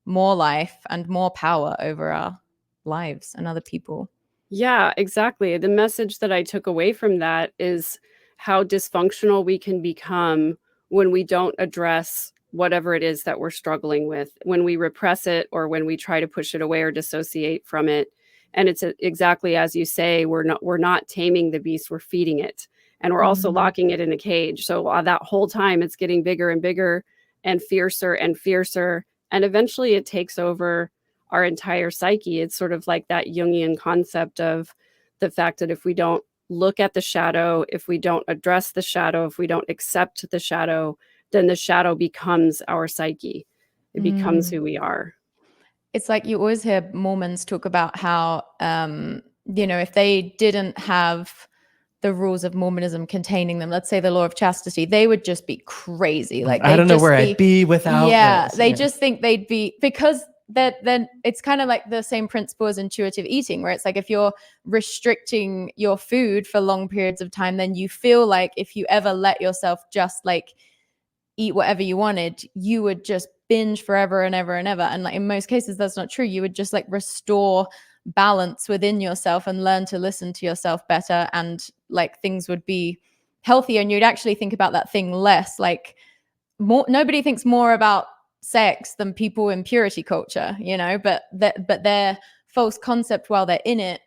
more life and more power over our lives and other people. Yeah, exactly. The message that I took away from that is how dysfunctional we can become when we don't address whatever it is that we're struggling with, when we repress it or when we try to push it away or dissociate from it. And it's exactly as you say, we're not taming the beast, we're feeding it. And we're also locking it in a cage. So that whole time it's getting bigger and bigger and fiercer and fiercer. And eventually it takes over our entire psyche. It's sort of like that Jungian concept of the fact that if we don't look at the shadow, if we don't address the shadow, if we don't accept the shadow, then the shadow becomes our psyche. It becomes who we are. It's like you always hear Mormons talk about how, if they didn't have the rules of Mormonism containing them, let's say the law of chastity, they would just be crazy. Like, I don't know where I'd be without this. They just think they'd be, because then it's kind of like the same principle as intuitive eating, where it's like if you're restricting your food for long periods of time, then you feel like if you ever let yourself just like eat whatever you wanted, you would just binge forever and ever and ever. And like in most cases, that's not true. You would just like restore balance within yourself and learn to listen to yourself better, and like things would be healthier, and you'd actually think about that thing less. Like, nobody thinks more about sex than people in purity culture, but their false concept while they're in it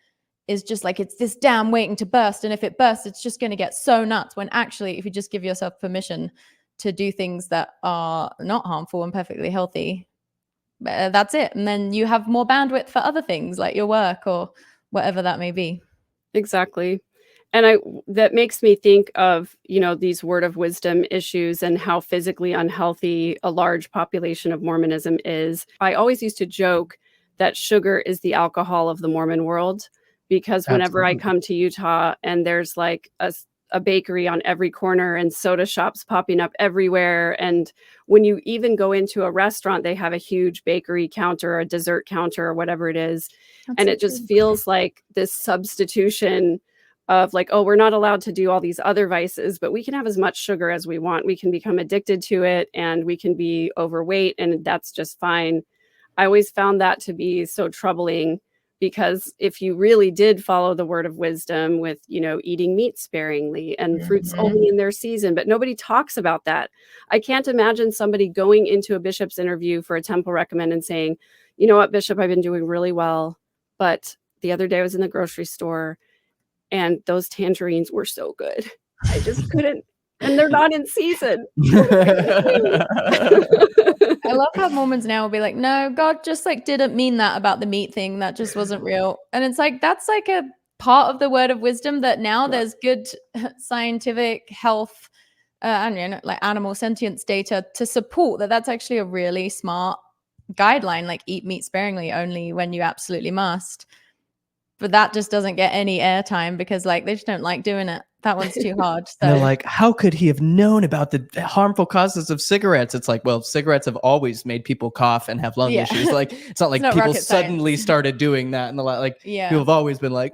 is just like, it's this dam waiting to burst, and if it bursts, it's just going to get so nuts, when actually if you just give yourself permission to do things that are not harmful and perfectly healthy, that's it. And then you have more bandwidth for other things like your work or whatever that may be. Exactly. And that makes me think of, these word of wisdom issues and how physically unhealthy a large population of Mormonism is. I always used to joke that sugar is the alcohol of the Mormon world, because whenever I come to Utah and there's like a bakery on every corner and soda shops popping up everywhere, and when you even go into a restaurant, they have a huge bakery counter, a dessert counter, or whatever it is. And it just feels like this substitution of like, oh, we're not allowed to do all these other vices, but we can have as much sugar as we want. We can become addicted to it, and we can be overweight, and that's just fine. I always found that to be so troubling, because if you really did follow the word of wisdom with, eating meat sparingly and fruits only in their season, but nobody talks about that. I can't imagine somebody going into a bishop's interview for a temple recommend and saying, you know what, Bishop, I've been doing really well, but the other day I was in the grocery store and those tangerines were so good. I just couldn't, and they're not in season. I love how Mormons now will be like, no, God just like didn't mean that about the meat thing. That just wasn't real. And it's like, that's like a part of the word of wisdom that now there's good scientific health and like animal sentience data to support that that's actually a really smart guideline, like eat meat sparingly only when you absolutely must. But that just doesn't get any airtime because like they just don't like doing it. That one's too hard. So And they're like, how could he have known about the harmful causes of cigarettes? It's like, well, cigarettes have always made people cough and have lung issues. Like, it's not like not people rocket suddenly science. started doing that. And like, Yeah. people have always been like,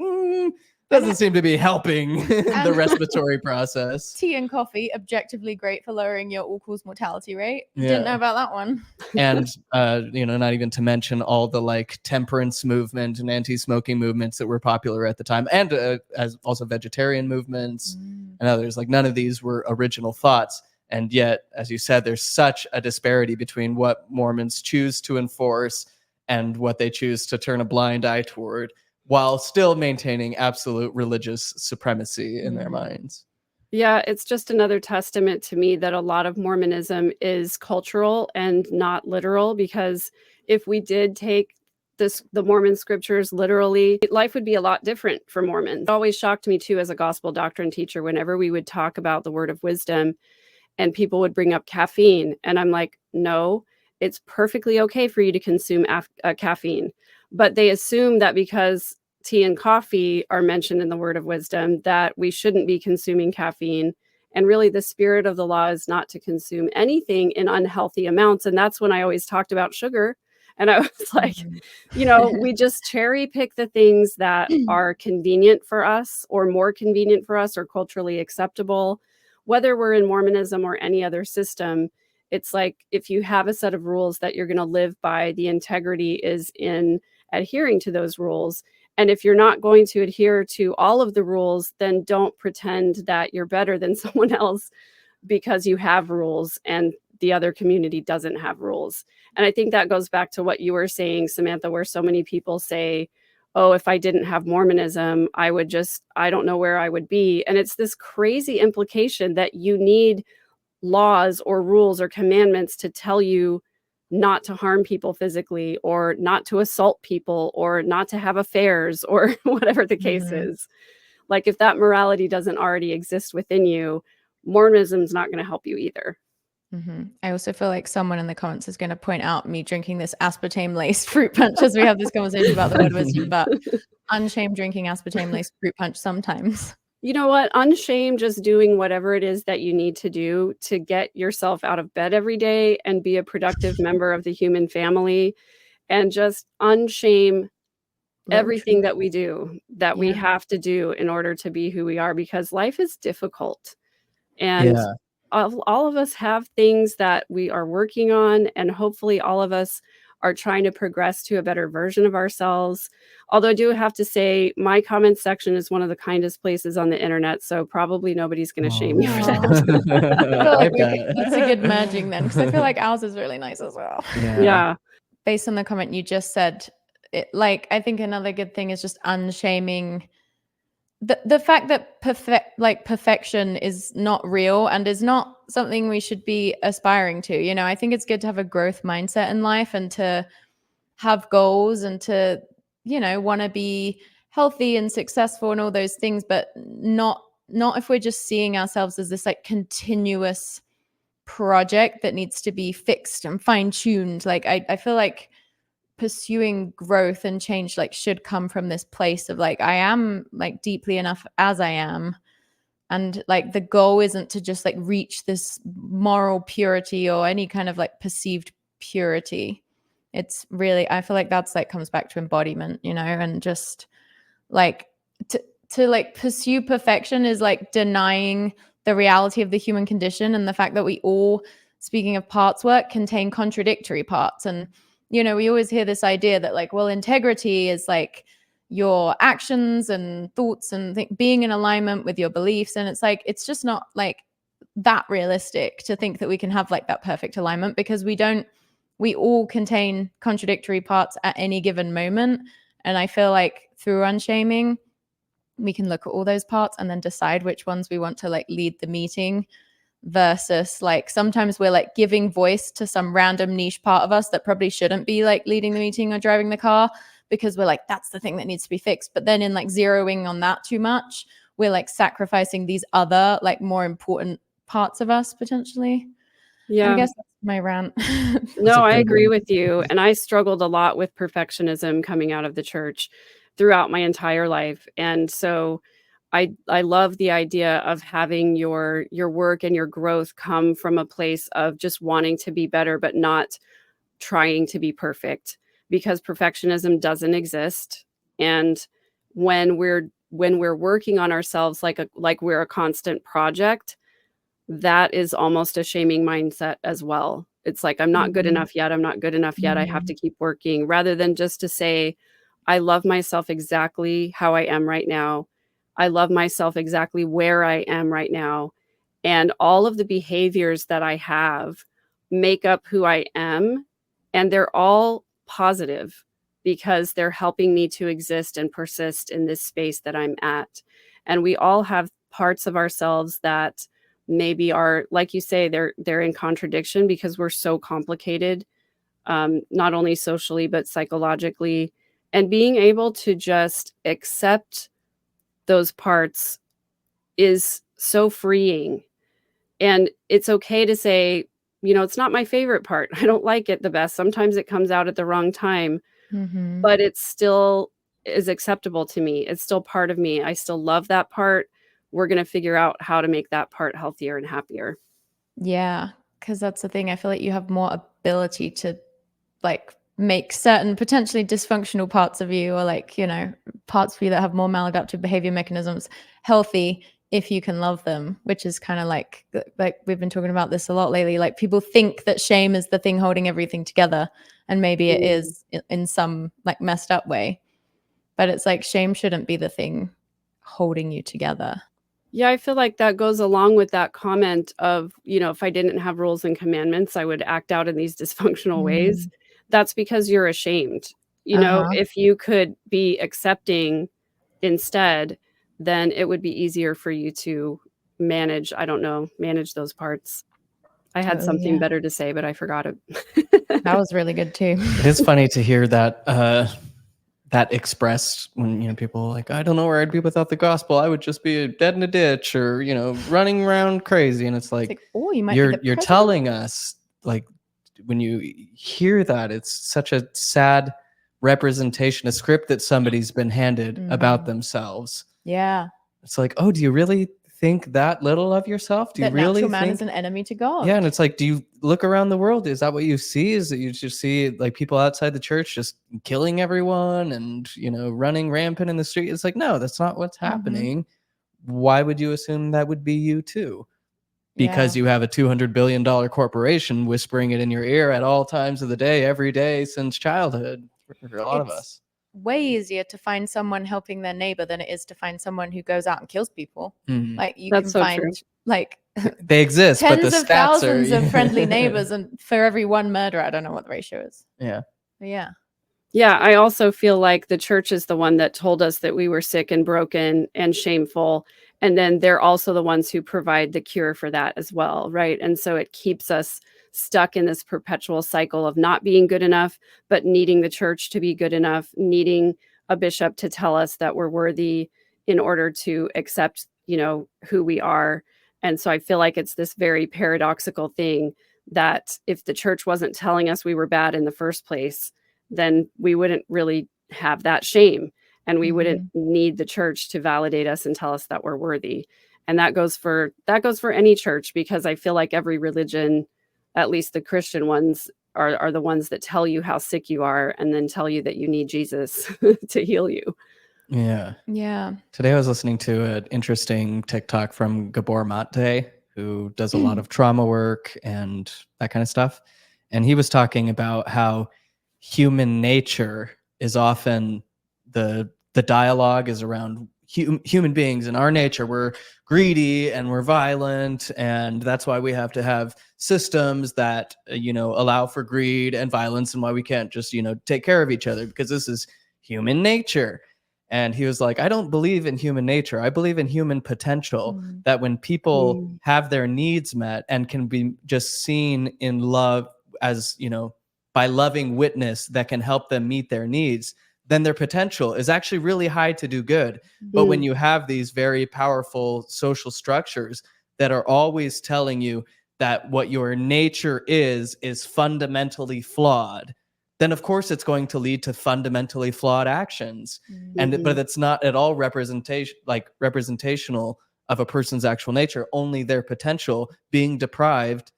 doesn't seem to be helping the respiratory process. Tea and coffee, objectively great for lowering your all-cause mortality rate. Didn't know about that one. And not even to mention all the like temperance movement and anti-smoking movements that were popular at the time, and as also vegetarian movements and others. Like, none of these were original thoughts, and yet, as you said, there's such a disparity between what Mormons choose to enforce and what they choose to turn a blind eye toward, while still maintaining absolute religious supremacy in their minds. Yeah, it's just another testament to me that a lot of Mormonism is cultural and not literal, because if we did take the Mormon scriptures literally, life would be a lot different for Mormons. It always shocked me too as a gospel doctrine teacher whenever we would talk about the word of wisdom and people would bring up caffeine, and I'm like, no, it's perfectly okay for you to consume caffeine. But they assume that because tea and coffee are mentioned in the word of wisdom, that we shouldn't be consuming caffeine. And really, the spirit of the law is not to consume anything in unhealthy amounts. And that's when I always talked about sugar. And I was like, we just cherry pick the things that are convenient for us or more convenient for us or culturally acceptable, whether we're in Mormonism or any other system. It's like, if you have a set of rules that you're going to live by, the integrity is in adhering to those rules. And if you're not going to adhere to all of the rules, then don't pretend that you're better than someone else because you have rules and the other community doesn't have rules. And I think that goes back to what you were saying, Samantha, where so many people say, oh, if I didn't have Mormonism, I don't know where I would be. And it's this crazy implication that you need laws or rules or commandments to tell you not to harm people physically, or not to assault people, or not to have affairs, or whatever the case is. Like, if that morality doesn't already exist within you, Mormonism's not going to help you either. I also feel like someone in the comments is going to point out me drinking this aspartame laced fruit punch as we have this conversation about the word wisdom, but unshamed drinking aspartame laced fruit punch sometimes. You know what? Unshamed just doing whatever it is that you need to do to get yourself out of bed every day and be a productive member of the human family, and just unshame everything that we do, that we have to do in order to be who we are, because life is difficult. And all of us have things that we are working on, and hopefully all of us are trying to progress to a better version of ourselves. Although I do have to say, my comment section is one of the kindest places on the internet, so probably nobody's going to shame me for that. I feel like that's a good merging then, because I feel like ours is really nice as well. Yeah. Based on the comment you just said, I think another good thing is just unshaming the fact that perfection is not real and is not something we should be aspiring to. I think it's good to have a growth mindset in life and to have goals and to, want to be healthy and successful and all those things, but not if we're just seeing ourselves as this like continuous project that needs to be fixed and fine-tuned. Like I feel like pursuing growth and change should come from this place of I am deeply enough as I am, and the goal isn't to just reach this moral purity or any kind of perceived purity. It's really, I feel like that's comes back to embodiment, and just to pursue perfection is denying the reality of the human condition and the fact that we all, speaking of parts work, contain contradictory parts. And we always hear this idea that integrity is your actions and thoughts and being in alignment with your beliefs. And it's it's just not that realistic to think that we can have that perfect alignment, because we all contain contradictory parts at any given moment. And I feel through unshaming, we can look at all those parts and then decide which ones we want to lead the meeting, versus sometimes we're giving voice to some random niche part of us that probably shouldn't be leading the meeting or driving the car, because we're like, that's the thing that needs to be fixed. But then in like zeroing on that too much, we're like sacrificing these other like more important parts of us potentially. And I Yeah. guess that's my rant. No, I good agree one. with you. And I struggled a lot with perfectionism coming out of the church throughout my entire life. And so I love the idea of having your work and your growth come from a place of just wanting to be better, but not trying to be perfect, because perfectionism doesn't exist. And when we're working on ourselves like we're a constant project, that is almost a shaming mindset as well. It's like, I'm not good Mhm. enough yet. I'm not good enough yet. I have to Mhm. keep working, rather than just to say, I love myself exactly how I am right now. I love myself exactly where I am right now. And all of the behaviors that I have make up who I am. And they're all positive because they're helping me to exist and persist in this space that I'm at. And we all have parts of ourselves that maybe are, like you say, they're in contradiction because we're so complicated, not only socially but psychologically. And being able to just accept those parts is so freeing. And it's okay to say, it's not my favorite part. I don't like it the best. Sometimes it comes out at the wrong time, Mhm. but it still is acceptable to me. It's still part of me. I still love that part. We're going to figure out how to make that part healthier and happier. Yeah, because that's the thing. I feel like you have more ability to like make certain potentially dysfunctional parts of you, or like, parts of you that have more maladaptive behavior mechanisms, healthy if you can love them, which is kind of like we've been talking about this a lot lately. Like people think that shame is the thing holding everything together, and maybe it Mm. is in some like messed up way, but it's like shame shouldn't be the thing holding you together. Yeah, I feel like that goes along with that comment of, if I didn't have rules and commandments, I would act out in these dysfunctional ways. Mm. That's because you're ashamed. Uh-huh. If you could be accepting instead, then it would be easier for you to manage, I don't know, manage those parts. I had Totally. something Yeah. better to say, but I forgot it. That was really good too. It is funny to hear that that expressed when people are like, I don't know where I'd be without the gospel. I would just be dead in a ditch, or running around crazy. And it's It's like, like, oh, you might be the you're president. telling us, like, when you hear that, it's such a sad representation, a script that somebody's been handed about Mhm. themselves. Yeah. It's like, oh, do you really think that little of yourself? Do you That really natural man is think? an enemy to Yeah, and God. it's like, do you look around the world? Is that what you see? Is that you just see like people outside the church just killing everyone and running rampant in the street? It's like, no, that's not what's Mhm. happening. Why would you assume that would be you too? Yeah. Because you have a $200 billion corporation whispering it in your ear at all times of the day, every day since childhood for a lot of It's us. way easier to find someone helping their neighbor than it is to find someone who goes out and kills people. Mhm. Like you That's can so true. find like They exist, but the tens of stats are thousands of friendly neighbors, and for every one murderer, I don't know what the ratio is. yeah. But yeah. Yeah, I also feel like the church is the one that told us that we were sick and broken and shameful. And then they're also the ones who provide the cure for that as well, right? And so it keeps us stuck in this perpetual cycle of not being good enough, but needing the church to be good enough, needing a bishop to tell us that we're worthy in order to accept, who we are. And so I feel like it's this very paradoxical thing that if the church wasn't telling us we were bad in the first place, then we wouldn't really have that shame, and we wouldn't Mhm. need the church to validate us and tell us that we're worthy. And that goes for any church, because I feel like every religion, at least the Christian ones, are the ones that tell you how sick you are and then tell you that you need Jesus to heal you. Yeah. Yeah. Today I was listening to an interesting TikTok from Gabor Mate, who does a lot of trauma work and that kind of stuff. And he was talking about how human nature is often the dialogue is around human beings and our nature. We're greedy and we're violent, and that's why we have to have systems that allow for greed and violence, and why we can't just take care of each other, because this is human nature. And he was like, I don't believe in human nature. I believe in human potential, Mm. that when people Mm. have their needs met and can be just seen in love as, by loving witness that can help them meet their needs, then their potential is actually really high to do good. But when you have these very powerful social structures that are always telling you that what your nature is fundamentally flawed, then of course it's going to lead to fundamentally flawed actions. But it's not at all representational of a person's actual nature, only their potential being deprived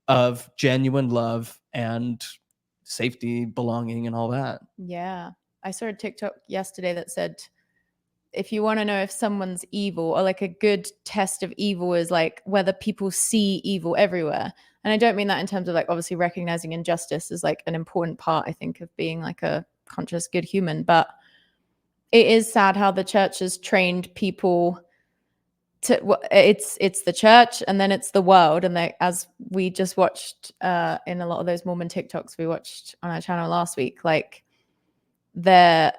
of genuine love and safety, belonging, and all that. Yeah. I saw a TikTok yesterday that said, if you want to know if someone's evil, or like a good test of evil is like whether people see evil everywhere. And I don't mean that in terms of like obviously recognizing injustice is like an important part, I think, of being like a conscious, good human. But it is sad how the church has trained people to, it's the church and then it's the world. And they, as we just watched in a lot of those Mormon TikToks we watched on our channel last week, like they're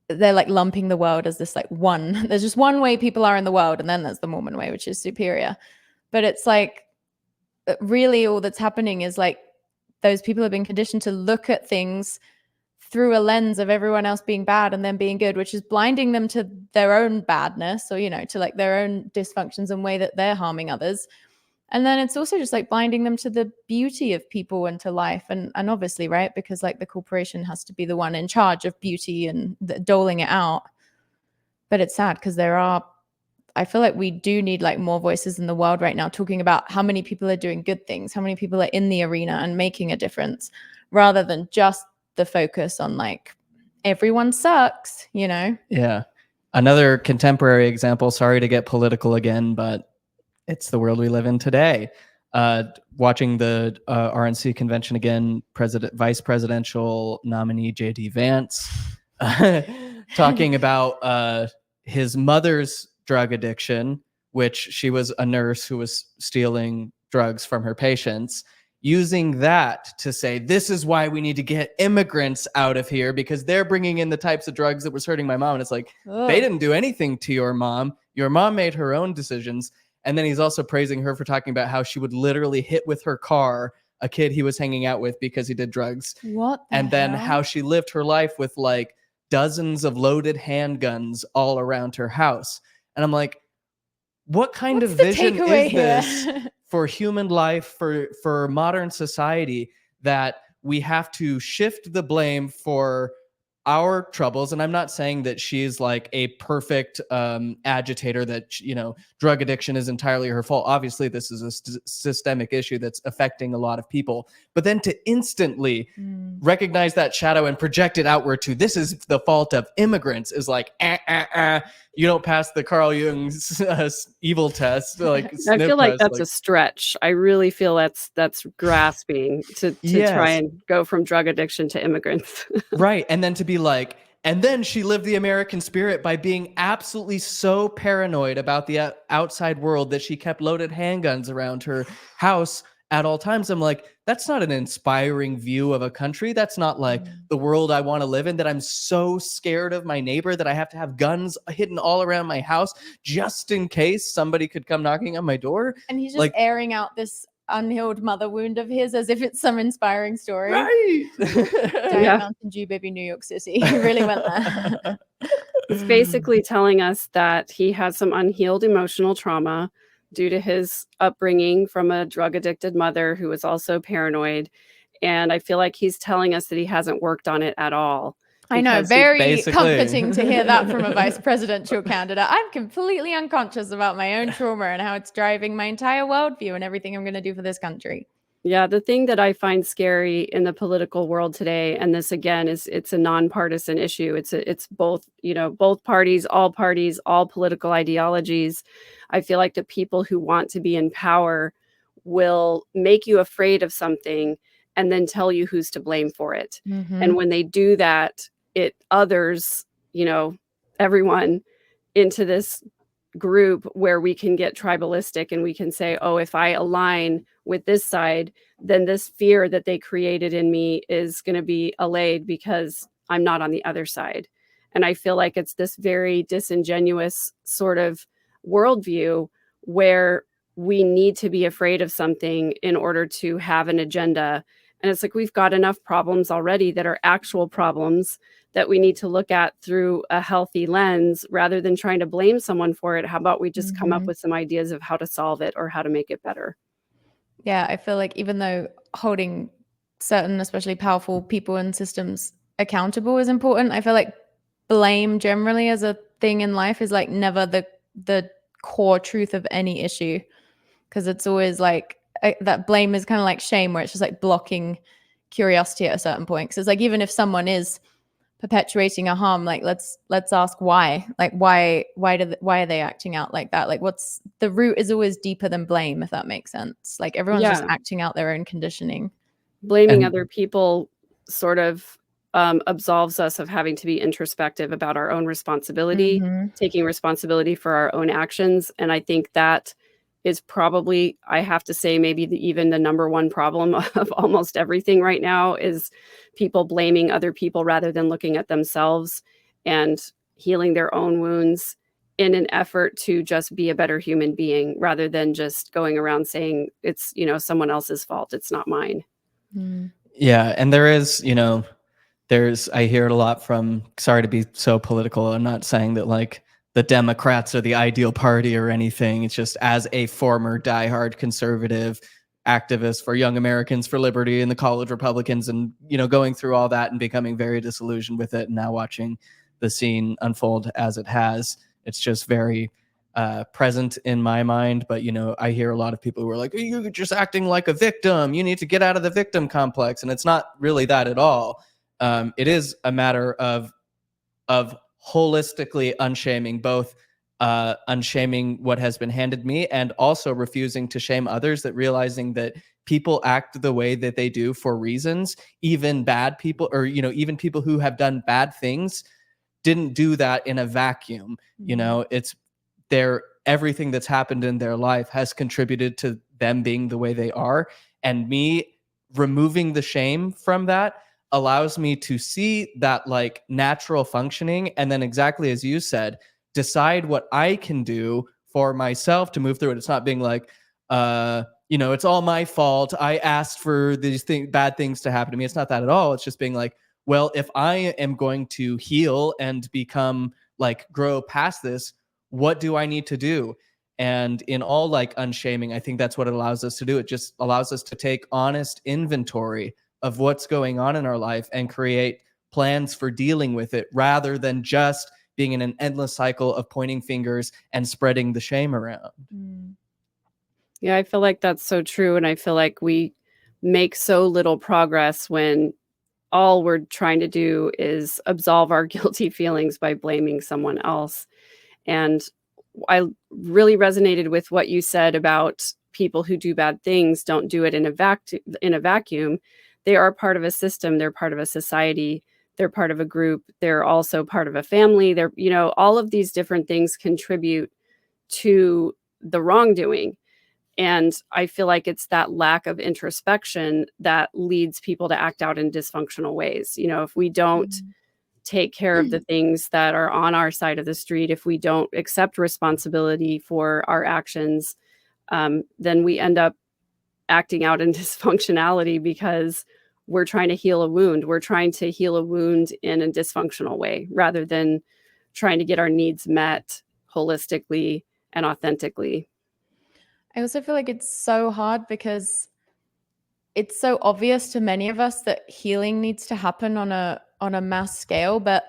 like lumping the world as this like one, there's just one way people are in the world, and then there's the Mormon way, which is superior. But it's like really all that's happening is like those people have been conditioned to look at things through a lens of everyone else being bad and then being good, which is blinding them to their own badness, or, you know, to like their own dysfunctions and way that they're harming others. And then it's also just like blinding them to the beauty of people and to life. And obviously, right, because like the corporation has to be the one in charge of beauty and doling it out. But it's sad because I feel like we do need like more voices in the world right now talking about how many people are doing good things, how many people are in the arena and making a difference, rather than just the focus on like everyone sucks, you know? Yeah. Another contemporary example, sorry to get political again, but it's the world we live in today. Watching the RNC convention again, vice presidential nominee J.D. Vance talking about his mother's drug addiction, which she was a nurse who was stealing drugs from her patients, using that to say, this is why we need to get immigrants out of here because they're bringing in the types of drugs that was hurting my mom. And it's like, they didn't do anything to your mom. Your mom made her own decisions. And then he's also praising her for talking about how she would literally hit with her car a kid he was hanging out with because he did drugs. And then how she lived her life with like dozens of loaded handguns all around her house. And I'm like, what kind of vision is this for human life, for modern society, that we have to shift the blame for our troubles? And I'm not saying that she's like a perfect agitator, that, you know, drug addiction is entirely her fault. Obviously, this is a systemic issue that's affecting a lot of people. But then to instantly recognize that shadow and project it outward to, this is the fault of immigrants, is like, you don't pass the Carl Jung's evil test. Like, I feel like that's like a stretch. I really feel that's grasping to Yes. try and go from drug addiction to immigrants. Right. And then to be like, and then she lived the American spirit by being absolutely so paranoid about the outside world that she kept loaded handguns around her house at all times. I'm like, that's not an inspiring view of a country. That's not like the world I want to live in, that I'm so scared of my neighbor that I have to have guns hidden all around my house just in case somebody could come knocking on my door. And he's just like, airing out this unhealed mother wound of his as if it's some inspiring story. Right. Giant Mountain Dew, baby, New York City. He really went there. It's basically telling us that he has some unhealed emotional trauma due to his upbringing from a drug addicted mother who was also paranoid. And I feel like he's telling us that he hasn't worked on it at all. I know, very comforting to hear that from a vice presidential candidate. I'm completely unconscious about my own trauma and how it's driving my entire worldview and everything I'm going to do for this country. Yeah, the thing that I find scary in the political world today, and this again is it's a nonpartisan issue. It's both, you know, both parties, all political ideologies. I feel like the people who want to be in power will make you afraid of something and then tell you who's to blame for it. And when they do that, it others, you know, everyone into this group where we can get tribalistic and we can say, oh, if I align with this side, then this fear that they created in me is going to be allayed because I'm not on the other side. And I feel like it's this very disingenuous sort of worldview where we need to be afraid of something in order to have an agenda. And it's like, we've got enough problems already that are actual problems that we need to look at through a healthy lens rather than trying to blame someone for it. How about we just come up Mhm. with some ideas of how to solve it or how to make it better? Yeah, I feel like even though holding certain, especially powerful people and systems accountable is important, I feel like blame generally as a thing in life is like never the core truth of any issue, because it's always like that blame is kind of like shame, where it's just like blocking curiosity at a certain point. Because it's like even if someone is perpetuating a harm, like let's ask why, like why are they acting out like that, like what's the root is always deeper than blame, if that makes sense. Like everyone's just Yeah. acting out their own conditioning. Blaming And other people sort of absolves us of having to be introspective about our own responsibility, Mm-hmm. taking responsibility for our own actions. And I think that is probably, I have to say, maybe even the number one problem of almost everything right now is people blaming other people rather than looking at themselves and healing their own wounds in an effort to just be a better human being rather than just going around saying it's, someone else's fault. It's not mine. Mm. yeah, and there is, I hear it a lot from, sorry to be so political, I'm not saying that like the Democrats are the ideal party or anything. It's just, as a former diehard conservative activist for Young Americans for Liberty and the college Republicans, and going through all that and becoming very disillusioned with it, and now watching the scene unfold as it has, it's just very present in my mind. But I hear a lot of people who are like, you're just acting like a victim, you need to get out of the victim complex, and it's not really that at all. It is a matter of holistically unshaming, both unshaming what has been handed me and also refusing to shame others, that realizing that people act the way that they do for reasons. Even bad people, or even people who have done bad things, didn't do that in a vacuum. It's everything that's happened in their life has contributed to them being the way they are. And me removing the shame from that allows me to see that like natural functioning, and then, exactly as you said, decide what I can do for myself to move through it. It's not being like, it's all my fault, I asked for these bad things to happen to me. It's not that at all. It's just being like, well, if I am going to heal and become, like, grow past this, what do I need to do? And in all like unshaming, I think that's what it allows us to do. It just allows us to take honest inventory of what's going on in our life and create plans for dealing with it, rather than just being in an endless cycle of pointing fingers and spreading the shame around. Mm. Yeah, I feel like that's so true. And I feel like we make so little progress when all we're trying to do is absolve our guilty feelings by blaming someone else. And I really resonated with what you said about people who do bad things don't do it in a vacuum. They are part of a system, they're part of a society, they're part of a group, they're also part of a family. They're, all of these different things contribute to the wrongdoing. And I feel like it's that lack of introspection that leads people to act out in dysfunctional ways. If we don't take care of the things that are on our side of the street, if we don't accept responsibility for our actions, then we end up acting out in dysfunctionality because we're trying to heal a wound. We're trying to heal a wound in a dysfunctional way rather than trying to get our needs met holistically and authentically. I also feel like it's so hard because it's so obvious to many of us that healing needs to happen on a mass scale, but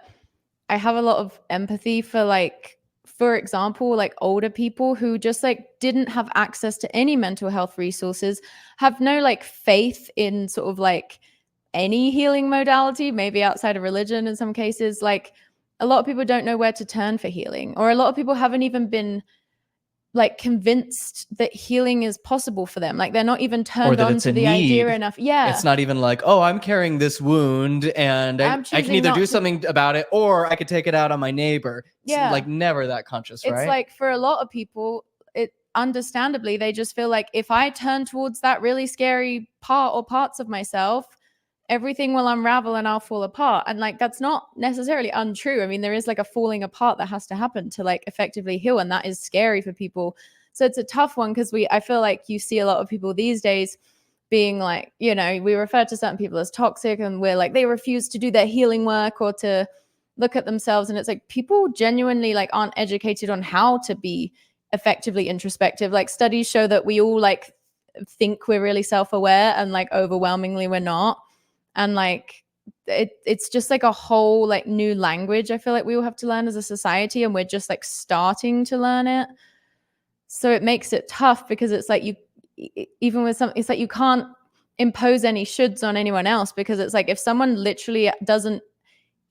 I have a lot of empathy for, like, for example, like older people who just like didn't have access to any mental health resources, have no like faith in sort of like any healing modality, maybe outside of religion in some cases. Like a lot of people don't know where to turn for healing, or a lot of people haven't even been like convinced that healing is possible for them. Like they're not even Or turned that on it's to a the idea need. enough. Yeah. It's not even like, oh, I'm carrying this wound and I I'm can choosing either not do to. something about it, or I could take it out on my neighbor. It's Yeah. like never that conscious, It's right? like for a lot of people, it understandably, they just feel like if I turn towards that really scary part or parts of myself, everything will unravel and I'll fall apart. And like that's not necessarily untrue. I mean, there is like a falling apart that has to happen to like effectively heal, and that is scary for people. So it's a tough one because I feel like you see a lot of people these days being like, you know, we refer to certain people as toxic, and we're like, they refuse to do their healing work or to look at themselves. And it's like, people genuinely like aren't educated on how to be effectively introspective. Like, studies show that we all like think we're really self-aware, and like overwhelmingly we're not. And like it's just like a whole like new language I feel like we all have to learn as a society, and we're just like starting to learn it. So it makes it tough, because it's like you, even with some, it's like you can't impose any shoulds on anyone else, because it's like if someone literally doesn't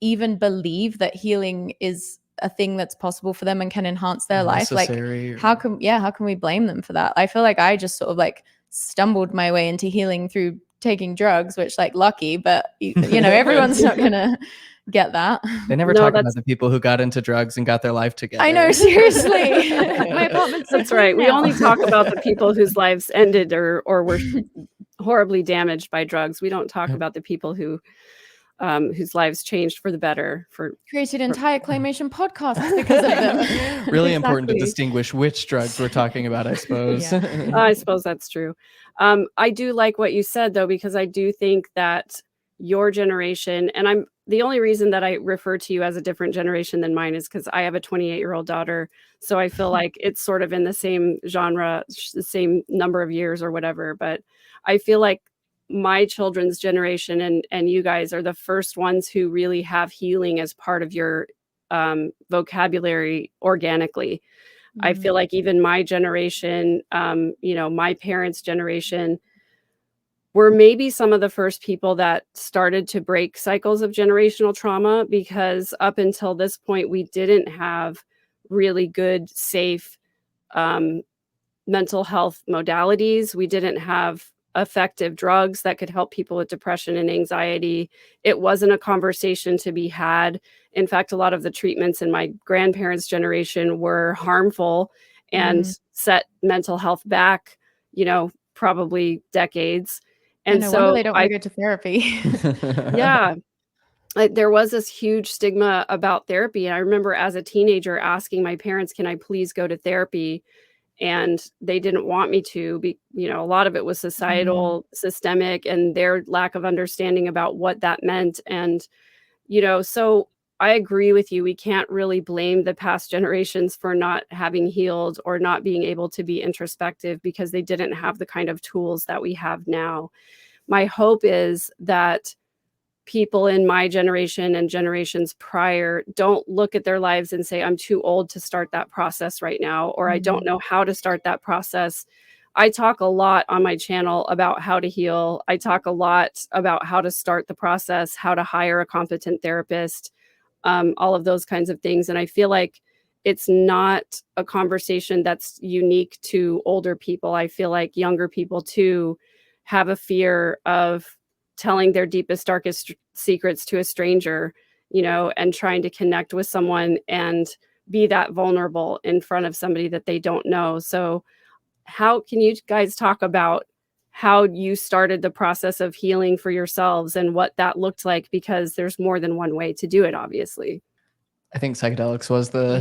even believe that healing is a thing that's possible for them and can enhance their life, like how can we blame them for that? I feel like I just sort of like stumbled my way into healing through taking drugs, which like lucky, but you know, everyone's not gonna get that. They never talk about the people who got into drugs and got their life together. I know, seriously. My apartment's That's right. We only talk about the people whose lives ended or were horribly damaged by drugs. We don't talk about the people who whose lives changed for the better. Created entire claymation podcasts because of them. Really important to distinguish which drugs we're talking about, I suppose. Yeah. I suppose that's true. I do like what you said, though, because I do think that your generation, and the only reason that I refer to you as a different generation than mine is because I have a 28-year-old daughter. So I feel like it's sort of in the same genre, the same number of years or whatever. But I feel like my children's generation and you guys are the first ones who really have healing as part of your vocabulary organically. I feel like even my generation, my parents' generation, were maybe some of the first people that started to break cycles of generational trauma, because up until this point, we didn't have really good, safe mental health modalities. We didn't have effective drugs that could help people with depression and anxiety. It wasn't a conversation to be had. In fact, a lot of the treatments in my grandparents' generation were harmful and set mental health back, probably decades. And no so wonder they don't want to go to therapy. Yeah. There was this huge stigma about therapy. And I remember as a teenager asking my parents, can I please go to therapy? And they didn't want me to a lot of it was societal, systemic, and their lack of understanding about what that meant. And, so I agree with you. We can't really blame the past generations for not having healed or not being able to be introspective, because they didn't have the kind of tools that we have now. My hope is that people in my generation and generations prior don't look at their lives and say, I'm too old to start that process right now, or I don't know how to start that process. I talk a lot on my channel about how to heal. I talk a lot about how to start the process, how to hire a competent therapist, all of those kinds of things. And I feel like it's not a conversation that's unique to older people. I feel like younger people too have a fear of telling their deepest, darkest secrets to a stranger, and trying to connect with someone and be that vulnerable in front of somebody that they don't know. So how can you guys talk about how you started the process of healing for yourselves and what that looked like? Because there's more than one way to do it, obviously. I think psychedelics was the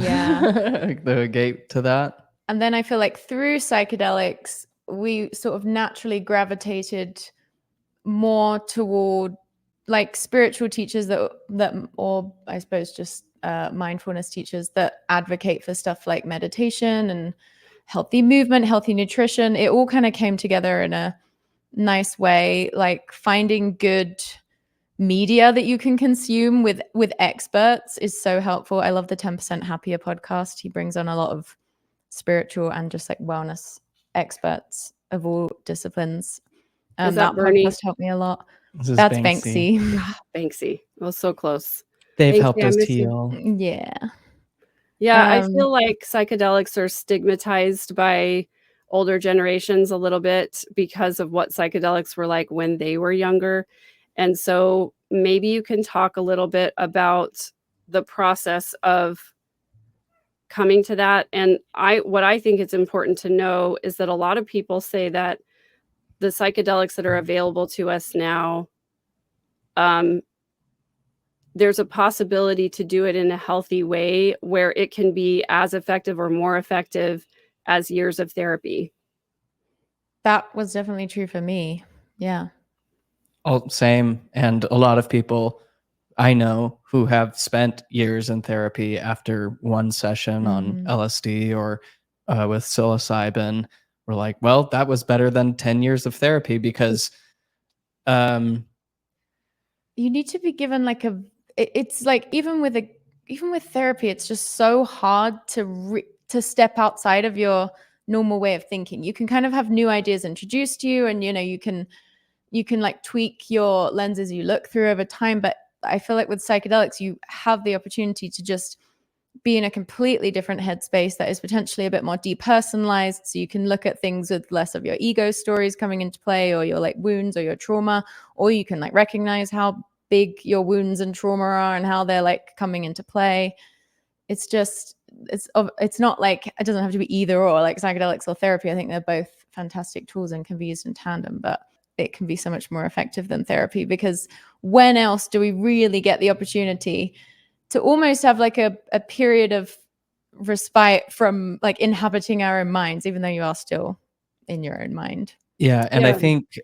the gate to that. And then I feel like through psychedelics, we sort of naturally gravitated more toward like spiritual teachers that or I suppose just mindfulness teachers that advocate for stuff like meditation and healthy movement, healthy nutrition. It all kind of came together in a nice way, like finding good media that you can consume with experts is so helpful. I love the 10% Happier podcast. He brings on a lot of spiritual and just like wellness experts of all disciplines. Is that Bernie? Podcast helped me a lot. That's Banksy. Banksy. Well, so close. They've Banksy, helped us heal. Yeah. I feel like psychedelics are stigmatized by older generations a little bit because of what psychedelics were like when they were younger. And so maybe you can talk a little bit about the process of coming to that. And what I think it's important to know is that a lot of people say that the psychedelics that are available to us now, there's a possibility to do it in a healthy way where it can be as effective or more effective as years of therapy. That was definitely true for me. Yeah. Oh, same. And a lot of people I know who have spent years in therapy after one session on Mm. LSD or with psilocybin were like, well, that was better than 10 years of therapy because um, You need to be given like it's like even with therapy, it's just so hard to step outside of your normal way of thinking. You can kind of have new ideas introduced to you, and you can like tweak your lenses you look through over time. But I feel like with psychedelics, you have the opportunity to just be in a completely different headspace that is potentially a bit more depersonalized. So you can look at things with less of your ego stories coming into play, or your like wounds or your trauma, or you can like recognize how big your wounds and trauma are and how they're like coming into play. It's just it's not like it doesn't have to be either or, like psychedelics or therapy. I think they're both fantastic tools and can be used in tandem, but it can be so much more effective than therapy, because when else do we really get the opportunity to almost have like a period of respite from like inhabiting our own minds, even though you are still in your own mind. yeah. And I Yeah. think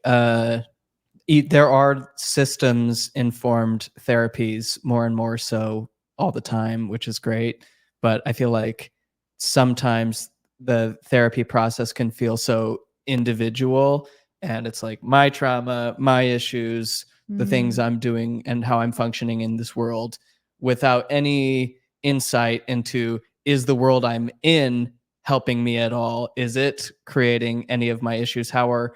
there are systems informed therapies more and more so all the time, which is great. But I feel like sometimes the therapy process can feel so individual, and it's like my trauma, my issues, the things Mm. I'm doing, and how I'm functioning in this world without any insight into, is the world I'm in helping me at all? Is it creating any of my issues? How are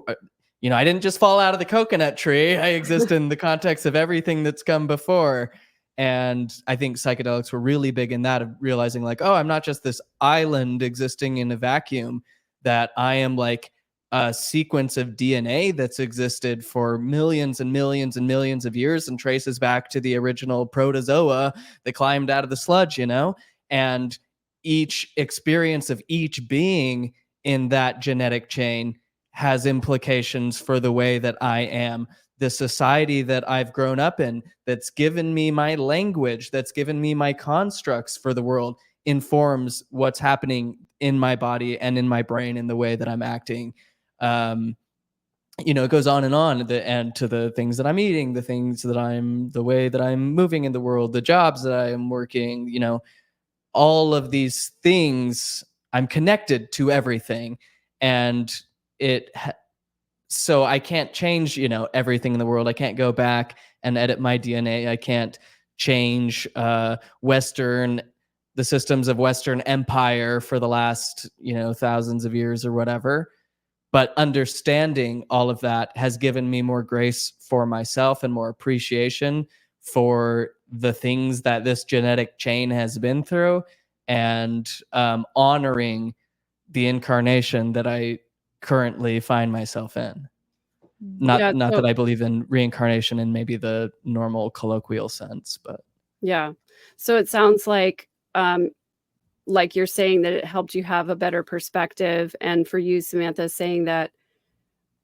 I didn't just fall out of the coconut tree. I exist in the context of everything that's come before. And I think psychedelics were really big in that, of realizing like, oh, I'm not just this island existing in a vacuum, that I am like a sequence of DNA that's existed for millions and millions and millions of years and traces back to the original protozoa that climbed out of the sludge, and each experience of each being in that genetic chain has implications for the way that I am. The society that I've grown up in, that's given me my language, that's given me my constructs for the world, informs what's happening in my body and in my brain in the way that I'm acting. Um, it goes on and to the things that I'm eating, the way that I'm moving in the world, the jobs that I am working, all of these things, I'm connected to everything. And it so I can't change, everything in the world. I can't go back and edit my DNA. I can't change the systems of Western empire for the last, thousands of years or whatever. But understanding all of that has given me more grace for myself and more appreciation for the things that this genetic chain has been through, and honoring the incarnation that I currently find myself in. Not Yeah, not so that I believe in reincarnation in maybe the normal colloquial sense, but yeah. So it sounds like you're saying that it helped you have a better perspective, and for you, Samantha, saying that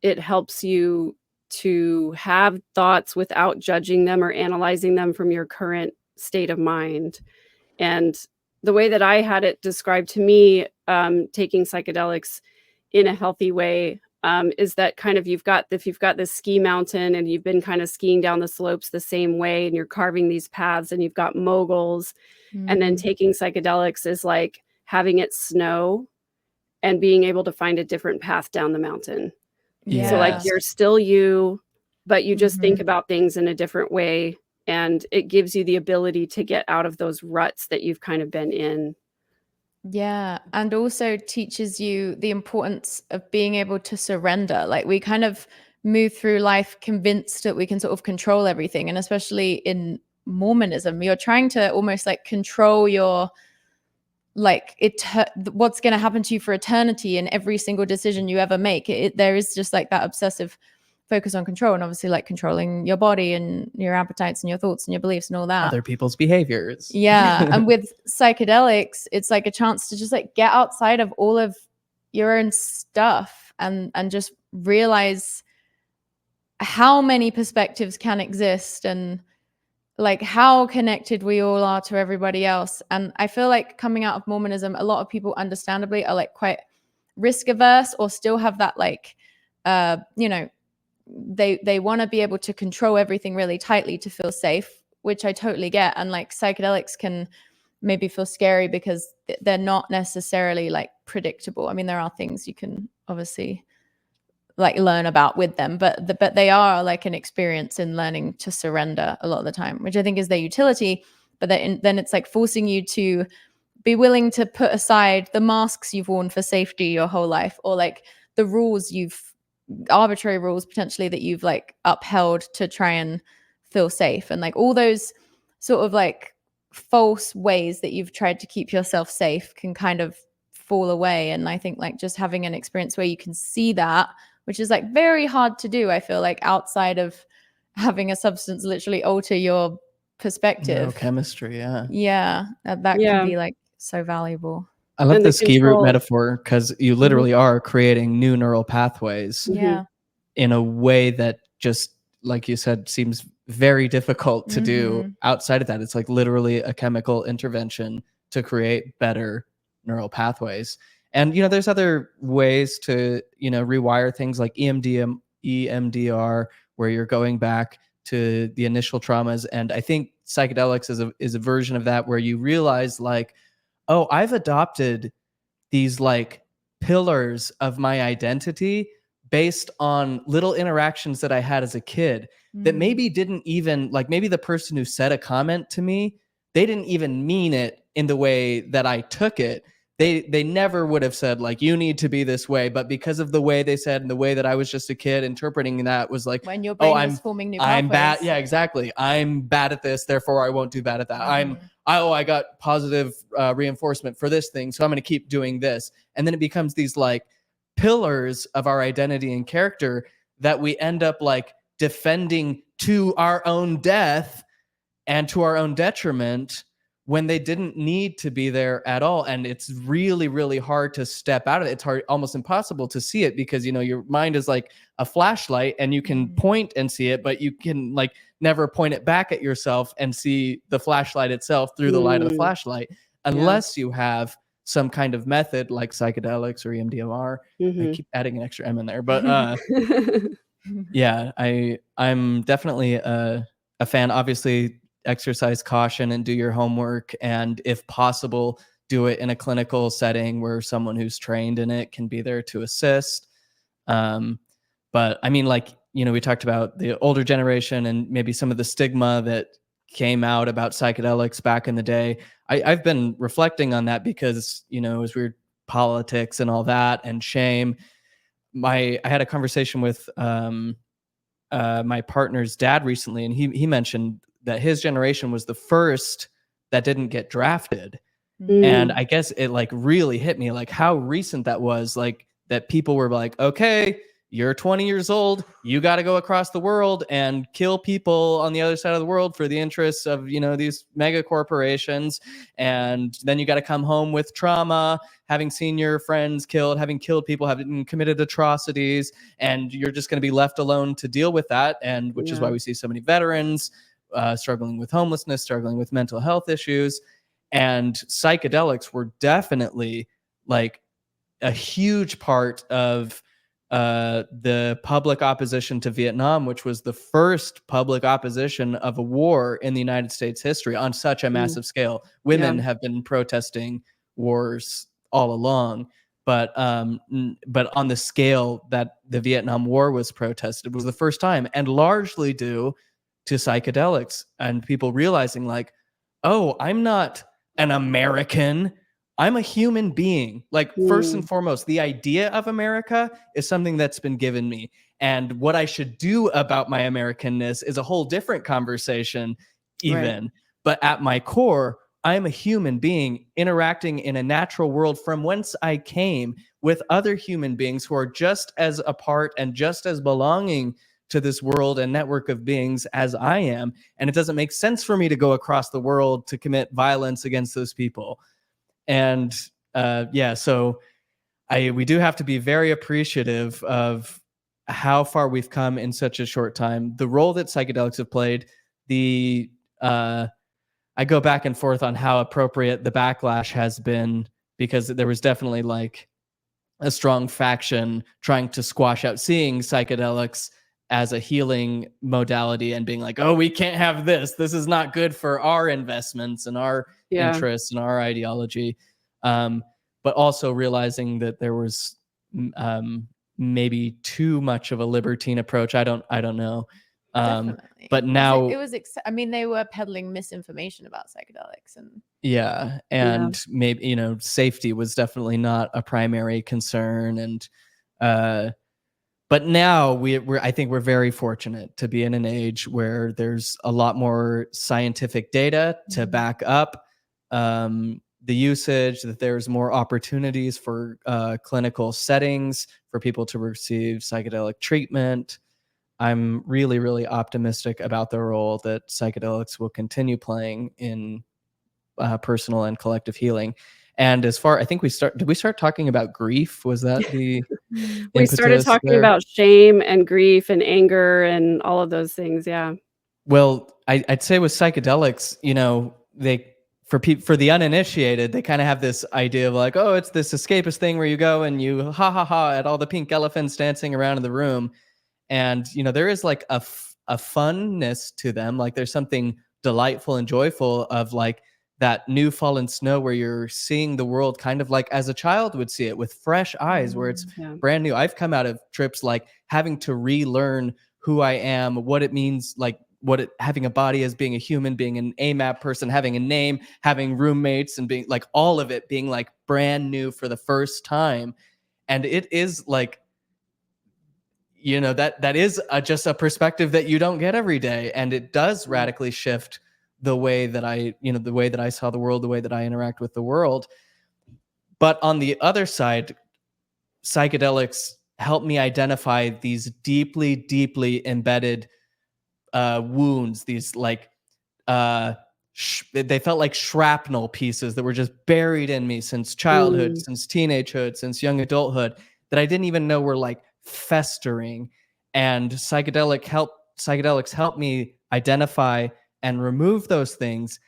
it helps you to have thoughts without judging them or analyzing them from your current state of mind. And the way that I had it described to me, taking psychedelics in a healthy way, is that kind of if you've got this ski mountain and you've been kind of skiing down the slopes the same way and you're carving these paths and you've got moguls, and then Mm. taking psychedelics is like having it snow and being able to find a different path down the mountain. So, like, Yeah. yes. you're still you, but you just think Mhm. about things in a different way, and it gives you the ability to get out of those ruts that you've kind of been in. Yeah, and also teaches you the importance of being able to surrender. Like we kind of move through life convinced that we can sort of control everything, and especially in Mormonism, you're trying to almost like control your like what's going to happen to you for eternity in every single decision you ever make. There is just like that obsessive focus on control, and obviously like controlling your body and your appetites and your thoughts and your beliefs and all that. Other people's behaviors. Yeah. And with psychedelics, it's like a chance to just like get outside of all of your own stuff and just realize how many perspectives can exist, and like how connected we all are to everybody else. And I feel like coming out of Mormonism, a lot of people understandably are like quite risk averse, or still have that like they want to be able to control everything really tightly to feel safe, which I totally get. And like psychedelics can maybe feel scary because they're not necessarily like predictable. I mean, there are things you can obviously like learn about with them, but they are like an experience in learning to surrender a lot of the time, which I think is their utility. But then it's like forcing you to be willing to put aside the masks you've worn for safety your whole life, or like the rules arbitrary rules potentially that you've like upheld to try and feel safe, and like all those sort of like false ways that you've tried to keep yourself safe can kind of fall away. And I think like just having an experience where you can see that, which is like very hard to do, I feel like, outside of having a substance literally alter your perspective. Neurochemistry, yeah. Yeah, that can Yeah. be like so valuable. I love And the the ski route control. metaphor because you literally are creating new neural pathways Yeah. in a way that just, like you said, seems very difficult to do Mhm. outside of that. It's like literally a chemical intervention to create better neural pathways. And, there's other ways to, rewire things like EMDR, where you're going back to the initial traumas. And I think psychedelics is a version of that where you realize like, oh, I've adopted these like pillars of my identity based on little interactions that I had as a kid that maybe didn't even like, maybe the person who said a comment to me, they didn't even mean it in the way that I took it. They never would have said like, you need to be this way, but because of the way they said and the way that I was just a kid interpreting that was like, When your oh, brain was forming new I'm bad. pathways. Yeah, exactly. I'm bad at this, therefore I won't do bad at that. I got positive reinforcement for this thing, so I'm going to keep doing this. And then it becomes these like pillars of our identity and character that we end up like defending to our own death and to our own detriment when they didn't need to be there at all. And it's really, really hard to step out of it. It's hard, almost impossible to see it because, your mind is like a flashlight and you can point and see it, but you can like never point it back at yourself and see the flashlight itself through the light of the flashlight unless you have some kind of method like psychedelics or EMDR. I keep adding an extra M in there, but yeah, I'm definitely a fan. Obviously, exercise caution and do your homework, and if possible, do it in a clinical setting where someone who's trained in it can be there to assist. But I mean, like, we talked about the older generation and maybe some of the stigma that came out about psychedelics back in the day. I've been reflecting on that because, as weird politics and all that and shame. I had a conversation with my partner's dad recently, and he mentioned that his generation was the first that didn't get drafted. And I guess it like really hit me like how recent that was, like that people were like, okay, you're 20 years old, you got to go across the world and kill people on the other side of the world for the interests of, these mega corporations. And then you got to come home with trauma, having seen your friends killed, having killed people, having committed atrocities, and you're just going to be left alone to deal with that. And which is why we see so many veterans struggling with homelessness, struggling with mental health issues. And psychedelics were definitely like a huge part of the public opposition to Vietnam, which was the first public opposition of a war in the United States history on such a massive scale. Women have been protesting wars all along, but on the scale that the Vietnam War was protested was the first time, and largely due to psychedelics and people realizing like, oh, I'm not an American. I'm a human being. Like, first and foremost, the idea of America is something that's been given me. And what I should do about my Americanness is a whole different conversation, even. Right. But at my core, I am a human being interacting in a natural world from whence I came with other human beings who are just as a part and just as belonging to this world and network of beings as I am. And it doesn't make sense for me to go across the world to commit violence against those people. And so we do have to be very appreciative of how far we've come in such a short time. The role that psychedelics have played, I go back and forth on how appropriate the backlash has been, because there was definitely like a strong faction trying to squash out seeing psychedelics as a healing modality and being like, oh, we can't have this. This is not good for our investments and our Yeah. interests and our ideology. But also realizing that there was maybe too much of a libertine approach. I don't know. Definitely. But now it was I mean, they were peddling misinformation about psychedelics, and yeah, and maybe, you know, safety was definitely not a primary concern. And but now we're I think we're very fortunate to be in an age where there's a lot more scientific data to back up the usage, that there's more opportunities for clinical settings for people to receive psychedelic treatment. I'm really, really optimistic about the role that psychedelics will continue playing in personal and collective healing. And as far, I think did we start talking about grief? Was that the We started impetus talking there? about shame and grief and anger and all of those things. Yeah. Well, I'd say with psychedelics, you know, for the uninitiated, they kind of have this idea of like, oh, it's this escapist thing where you go and you ha ha ha at all the pink elephants dancing around in the room. And, you know, there is like a funness to them. Like there's something delightful and joyful of like that new fallen snow where you're seeing the world kind of like as a child would see it with fresh eyes, where it's Yeah. brand new. I've come out of trips like having to relearn who I am, what it means, like having a body as being a human, being an AMAP person, having a name, having roommates, and being like all of it being like brand new for the first time. And it is like, you know, that is just a perspective that you don't get every day, and it does radically shift the way that the way that I saw the world, the way that I interact with the world. But on the other side, psychedelics help me identify these deeply, deeply embedded wounds, these like they felt like shrapnel pieces that were just buried in me since childhood, Mm. since teenagehood, since young adulthood, that I didn't even know were like festering. And psychedelics help me identify and remove those things.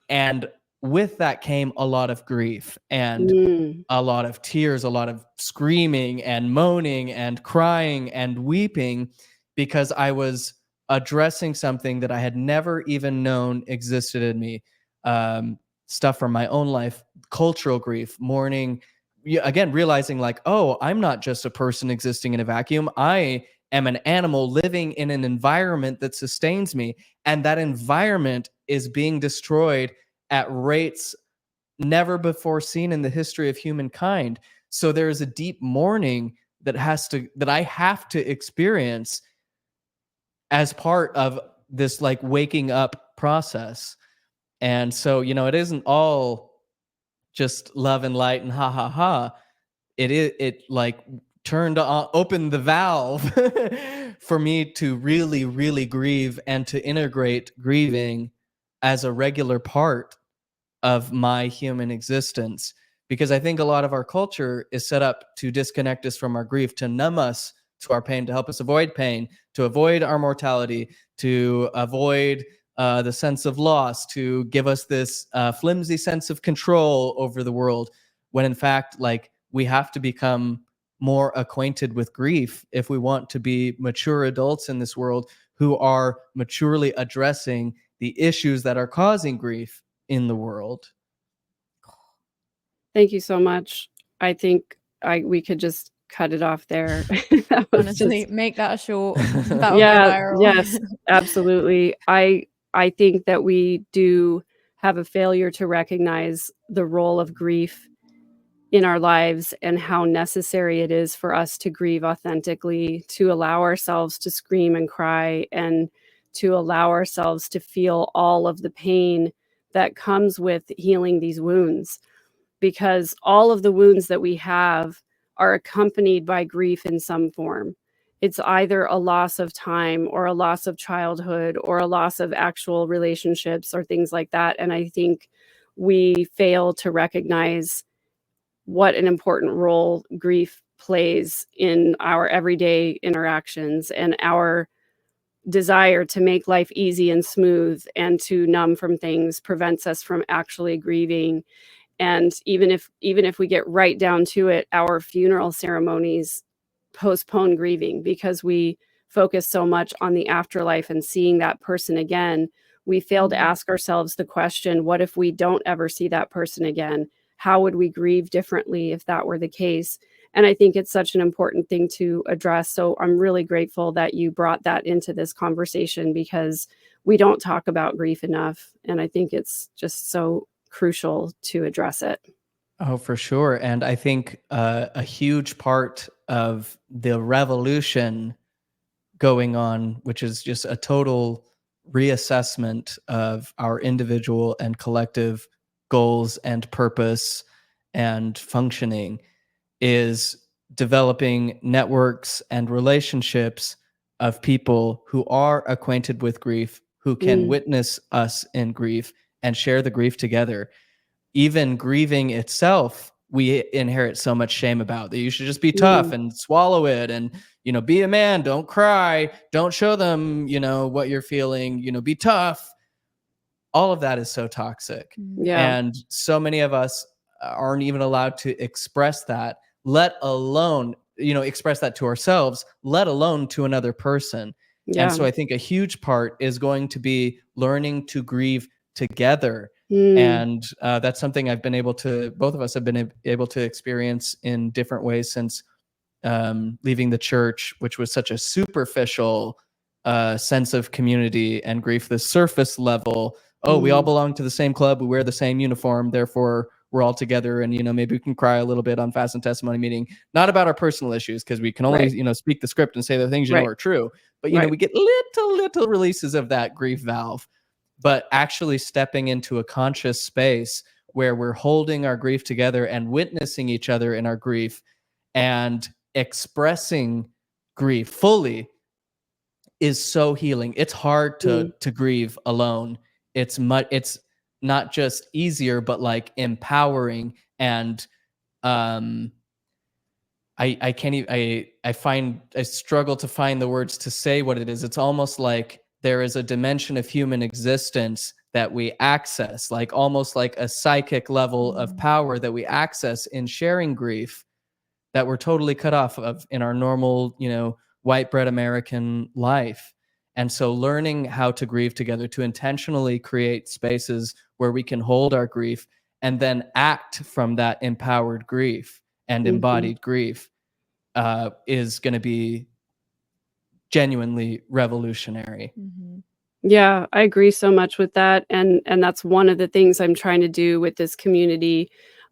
And with that came a lot of grief and Mm. a lot of tears, a lot of screaming and moaning and crying and weeping, because I was addressing something that I had never even known existed in me. Stuff from my own life, cultural grief, mourning, again, realizing like, oh, I'm not just a person existing in a vacuum. I am an animal living in an environment that sustains me. And that environment is being destroyed at rates never before seen in the history of humankind. So there is a deep mourning that I have to experience as part of this like waking up process. And so, you know, it isn't all just love and light and ha ha ha. It like turned on, opened the valve for me to really, really grieve and to integrate grieving as a regular part of my human existence. Because I think a lot of our culture is set up to disconnect us from our grief, to numb us to our pain, to help us avoid pain, to avoid our mortality, to avoid the sense of loss, to give us this flimsy sense of control over the world, when in fact, like, we have to become more acquainted with grief if we want to be mature adults in this world who are maturely addressing the issues that are causing grief in the world. Thank you so much. I think we could just cut it off there. That was honestly, just make that short. That will go yeah, viral. yes, absolutely. I think that we do have a failure to recognize the role of grief in our lives and how necessary it is for us to grieve authentically, to allow ourselves to scream and cry, and to allow ourselves to feel all of the pain that comes with healing these wounds, because all of the wounds that we have are accompanied by grief in some form. It's either a loss of time or a loss of childhood or a loss of actual relationships or things like that. And I think we fail to recognize what an important role grief plays in our everyday interactions, and our desire to make life easy and smooth and to numb from things prevents us from actually grieving. And even if we get right down to it, our funeral ceremonies postpone grieving because we focus so much on the afterlife and seeing that person again, we fail to ask ourselves the question, what if we don't ever see that person again? How would we grieve differently if that were the case? And I think it's such an important thing to address. So I'm really grateful that you brought that into this conversation, because we don't talk about grief enough. And I think it's just so crucial to address it. Oh, for sure. And I think a huge part of the revolution going on, which is just a total reassessment of our individual and collective goals and purpose and functioning, is developing networks and relationships of people who are acquainted with grief, who can witness us in grief and share the grief together. Even grieving itself, we inherit so much shame about, that you should just be tough and swallow it, and be a man, don't cry, don't show them what you're feeling, be tough. All of that is so toxic. Yeah. And so many of us aren't even allowed to express that, let alone express that to ourselves, let alone to another person. And Yeah. so I think a huge part is going to be learning to grieve together. Mm. And that's something both of us have been able to experience in different ways since leaving the church, which was such a superficial sense of community and grief, the surface level. Oh, we all belong to the same club, we wear the same uniform, therefore we're all together, and maybe we can cry a little bit on fast and testimony meeting, not about our personal issues, because we can only Right. speak the script and say the things Right. are true, but Right. we get little releases of that grief valve. But actually stepping into a conscious space where we're holding our grief together and witnessing each other in our grief and expressing grief fully is so healing. It's hard to grieve alone. It's not just easier, but like empowering. And I can't even, I struggle to find the words to say what it is. It's almost like there is a dimension of human existence that we access, like almost like a psychic level of power that we access in sharing grief, that we're totally cut off of in our normal, white bread American life. And so learning how to grieve together, to intentionally create spaces where we can hold our grief and then act from that empowered grief and embodied grief is going to be genuinely revolutionary. Yeah, I agree so much with that, and that's one of the things I'm trying to do with this community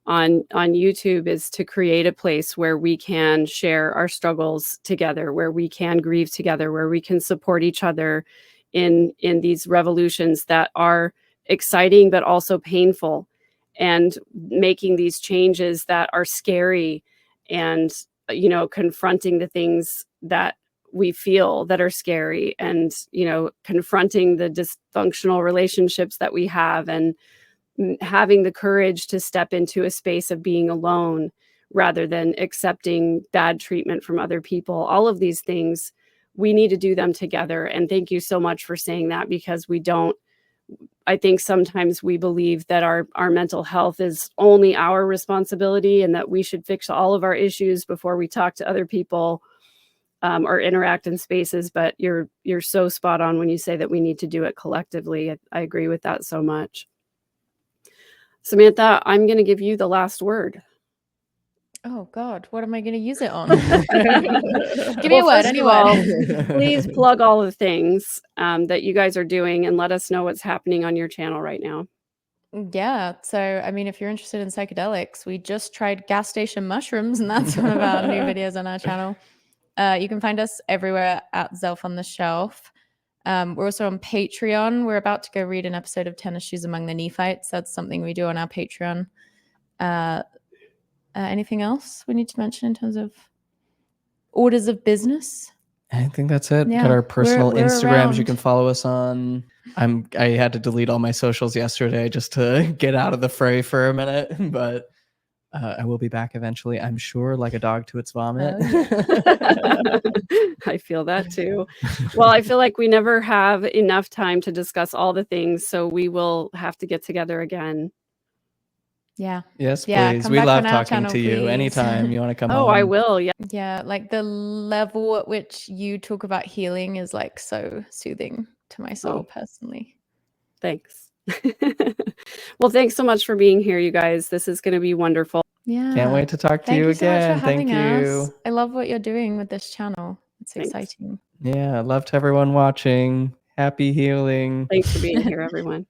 on YouTube, is to create a place where we can share our struggles together, where we can grieve together, where we can support each other in these revolutions that are exciting but also painful, and making these changes that are scary, and confronting the things that we feel that are scary, and confronting the dysfunctional relationships that we have, and having the courage to step into a space of being alone rather than accepting bad treatment from other people. All of these things, we need to do them together. And thank you so much for saying that, because I think sometimes we believe that our mental health is only our responsibility, and that we should fix all of our issues before we talk to other people or interact in spaces. But you're so spot on when you say that we need to do it collectively. I agree with that so much. Samantha, I'm going to give you the last word. Oh God, what am I going to use it on? Give me a word, first of all, anyway. please plug all the things that you guys are doing, and let us know what's happening on your channel right now. Yeah, so I mean, if you're interested in psychedelics, we just tried gas station mushrooms, and that's one of our new videos on our channel. You can find us everywhere at Zelph on the Shelf. We're also on Patreon. We're about to go read an episode of Tennis Shoes Among the Nephites. That's something we do on our Patreon. Anything else we need to mention in terms of orders of business? I think that's it. Yeah, Got our personal we're Instagrams around. you can follow us on. I had to delete all my socials yesterday just to get out of the fray for a minute, but I will be back eventually, I'm sure, like a dog to its vomit. I feel that too. Well, I feel like we never have enough time to discuss all the things, so we will have to get together again. Yeah. Yes, Yeah, please. come We back love on our talking channel, to you please. anytime you want to come Oh, I on. will. Yeah. Yeah, like the level at which you talk about healing is like so soothing to my soul personally. Thanks. Well, thanks so much for being here, you guys. This is going to be wonderful. Yeah. Can't wait to talk to Thank you you so much for again. having Thank us. you. I love what you're doing with this channel. It's Thanks. exciting. Yeah, love to everyone watching. Happy healing. Thanks for being here, everyone.